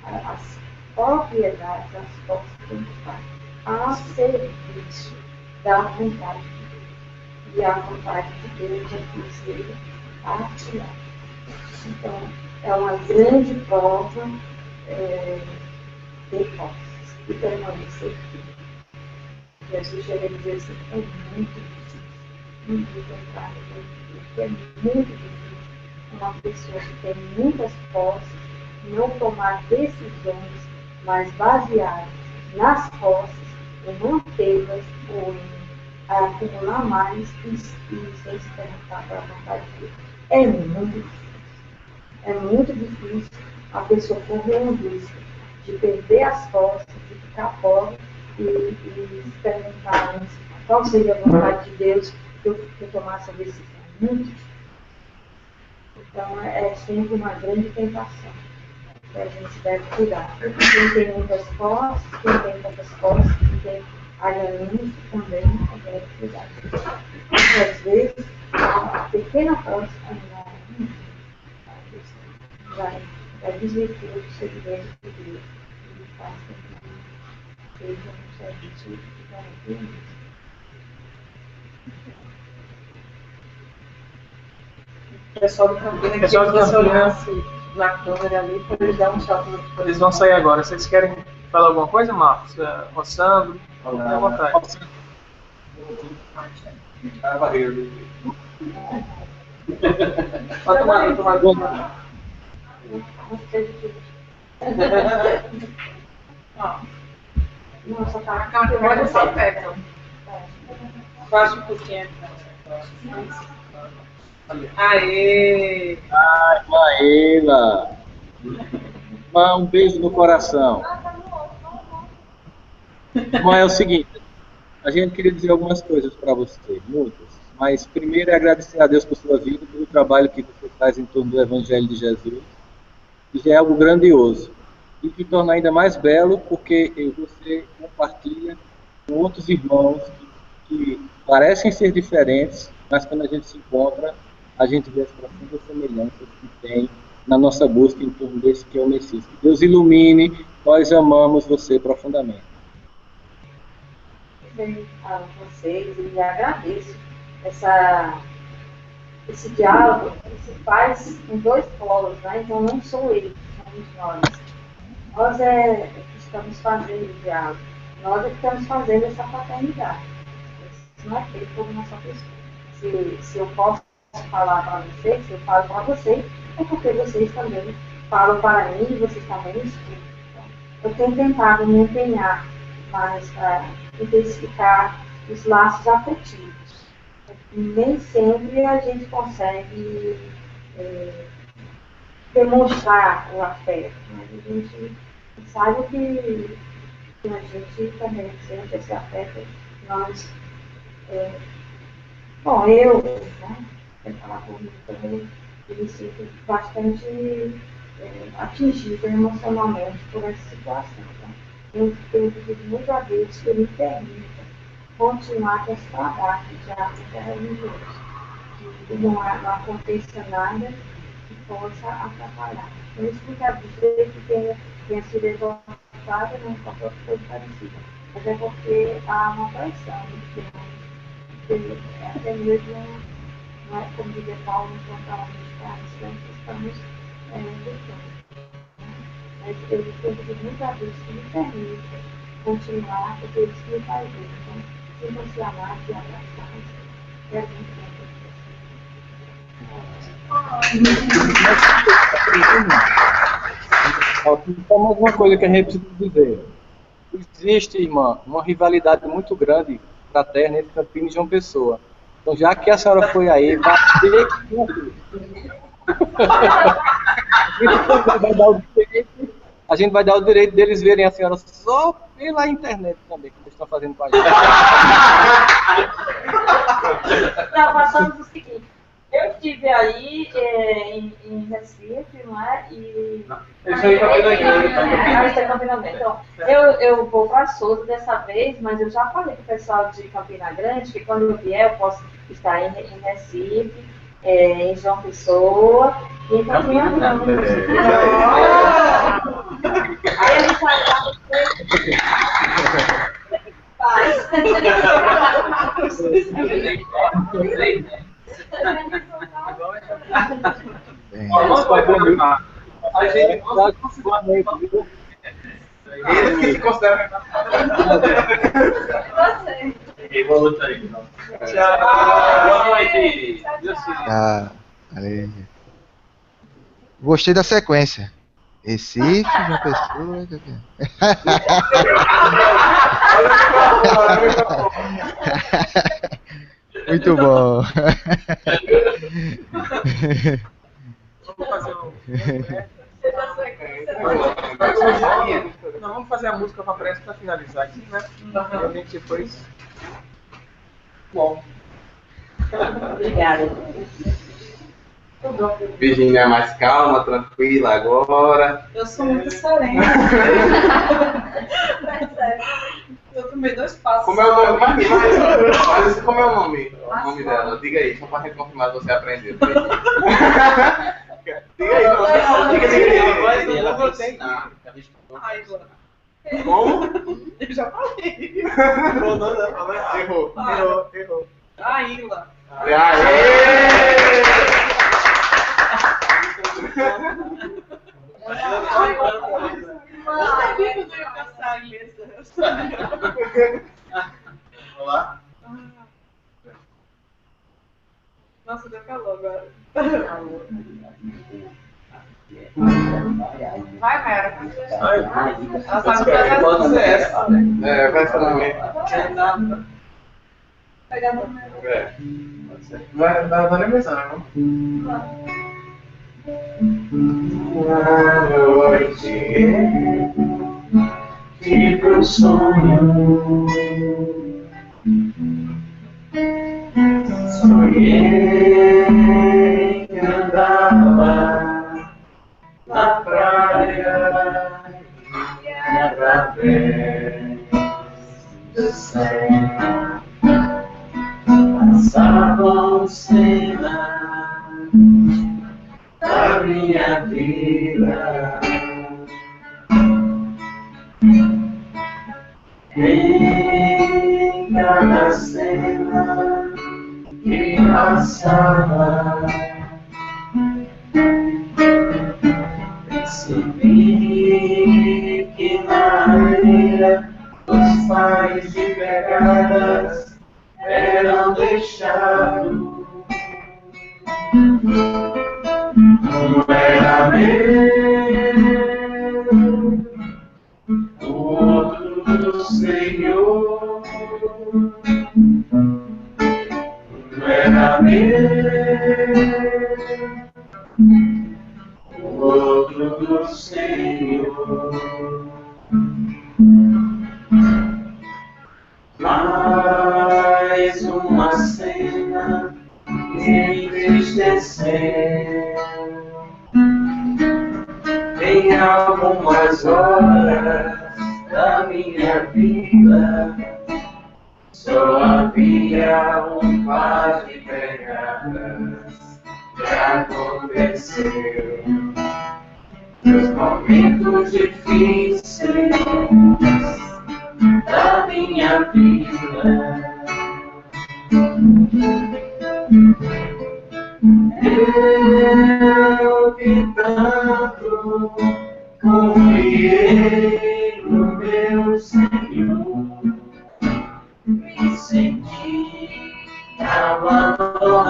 S6: as propriedades, as posses que está a serviço da vontade de Deus. E a vontade de Deus é que seja partilhada. Então, é uma grande prova de posses e permanecer firme. Jesus chega a dizer assim, é muito difícil, é muito difícil uma pessoa que tem muitas posses não tomar decisões mais baseadas nas posses, em mantê-las ou em acumular mais e sem se perguntar para a vontade de Deus. É muito difícil. É muito difícil a pessoa correr um risco de perder as posses, de ficar pobre e se perguntar antes qual seria a vontade de Deus que eu tomasse a decisão. Muito difícil. Então, é sempre uma grande tentação que a gente deve cuidar. Quem tem muitas posses, quem tem poucas posses, quem tem aliança também deve cuidar. E, às vezes, a pequena posse vai desvirtuar o seguidores de Deus e faz com que seja um serviço de garantia.
S3: O pessoal do Campinas, que você olhasse na câmera ali, para eles dar um salto.
S2: Eles vão sair agora. Vocês querem falar alguma coisa, Marcos? Roçando? Fique à vontade.
S1: A barreira.
S2: Vai tomar.
S3: Nossa, tá a câmera só perto. Baixa um pouquinho. Aê!
S13: Ai, Maela! Um beijo no coração. Bom, é o seguinte, a gente queria dizer algumas coisas para você, muitas. Mas primeiro é agradecer a Deus por sua vida, pelo trabalho que você faz em torno do Evangelho de Jesus, que já é algo grandioso. E que torna ainda mais belo, porque você compartilha com outros irmãos que parecem ser diferentes, mas quando a gente se encontra, a gente vê as profundas semelhanças que tem na nossa busca em torno desse que é o Messias. Que Deus ilumine, nós amamos você profundamente.
S6: A vocês e agradeço esse diálogo que se faz em dois polos, né? Então não sou ele, somos nós. Nós é que estamos fazendo o diálogo, nós é que estamos fazendo essa paternidade. Isso não é feito por uma só pessoa. Se eu posso falar para vocês, se eu falo para vocês, é porque vocês também falam para mim e vocês também escutam. Eu tenho tentado me empenhar mais para intensificar os laços afetivos. Nem sempre a gente consegue demonstrar o afeto, mas a gente sabe que a gente também sente esse afeto. Nós, eu, né, vou falar por mim também, eu me sinto bastante atingida emocionalmente por essa situação. Tá? Eu tenho pedido muito a Deus que me permita continuar com esse trabalho de arte religioso, que não aconteça nada que possa atrapalhar. Por isso não quer dizer que tenha sido exaltada, nem qualquer coisa parecida, mas é porque há uma pressão, que até mesmo não é? Como dizer Paulo, enquanto a estamos lutando. Mas eu pedi muito a Deus que me permita continuar, porque Ele me faz bem. Então, sintam-se amados e abraçados. E a gente
S13: Só mais uma coisa que a gente precisa dizer. Existe, irmã, uma rivalidade muito grande fraterna entre Campinas e João Pessoa. Então, já que a senhora foi aí, vai ter que... A gente vai dar o direito deles verem a senhora só pela internet também, que eles estão fazendo com a gente.
S6: Não, passamos o seguinte. Eu estive aí em Recife, não é? E... Então, eu vou para Souza dessa vez, mas eu já falei com o pessoal de Campina Grande que quando eu vier eu posso estar em Recife, em João Pessoa e em Campina Grande. Aí a gente vai lá.
S2: A gente eles que se consideram.
S4: Boa noite aí.
S2: Tchau. Boa noite.
S9: Valeu. Gostei da sequência. Recife, João Pessoa. Muito bom.
S2: Vamos fazer a música para prece para finalizar aqui, né? E a gente depois. Bom.
S6: Obrigada.
S7: Virgínia é mais calma, tranquila agora.
S3: Eu sou muito serena. Eu tomei 2 passos.
S7: Como é o nome? Mas como é o nome dela? Diga aí, só para gente confirmar se você aprendeu. Diga aí, diga aí.
S11: Ela vai ensinar.
S7: Como?
S3: Eu já falei.
S7: Errou.
S3: Aíla. Eu sabia que eu não ia passar a lista.
S7: Olá.
S3: Nossa, deu calor agora. Vai, Mera. Ela sabe que ela
S2: Pode ser essa.
S7: Vai ser também.
S3: pegar no
S1: Vai nem pensar, não?
S14: Uma noite que pro sonho sonhei que andava na praia e através do céu passavam cenas da minha vida. Em cada cena que passava, percebi que na areia os pais de pegadas eram deixados. Um era meu, o outro do Senhor. Um era meu, o outro do Senhor. Mais uma cena me entristeceu. Em algumas horas da minha vida só havia um par de pegadas que aconteceu. Nos momentos difíceis da minha vida, confiei no meu Senhor, me senti abandonado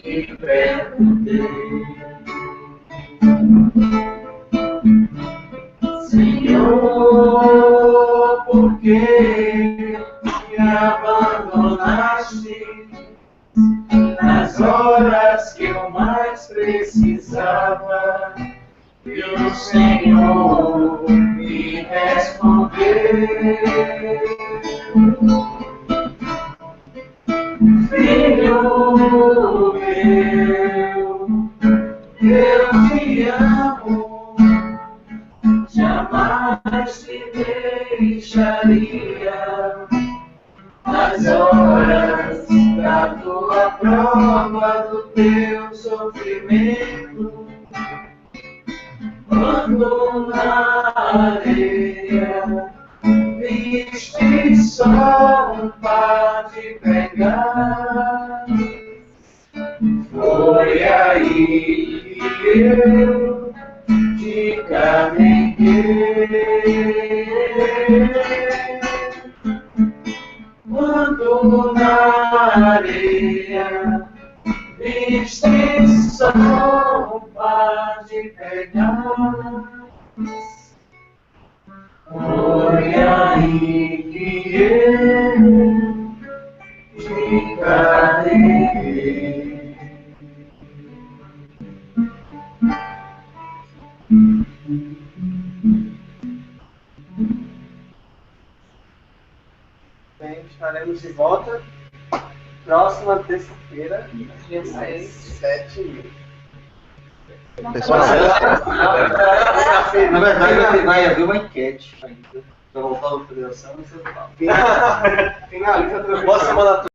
S14: e perguntei: Senhor, por que me abandonaste nas horas que eu mais precisava? E o Senhor me respondeu: Filho meu, eu te amo, jamais te deixaria nas horas da tua prova, do teu sofrimento. Quando na areia viste só um par de pegados, foi aí que eu te carreguei. Quando na areia viste só um par de pegados, foi aí que eu te carreguei.
S1: Bem, estaremos de volta próxima terça-feira, dia 6, 7
S9: Pessoal,
S11: Na verdade, vai haver uma enquete ainda. Para voltar à federação, você fala.
S1: Finaliza a transmissão. Boa semana a todos.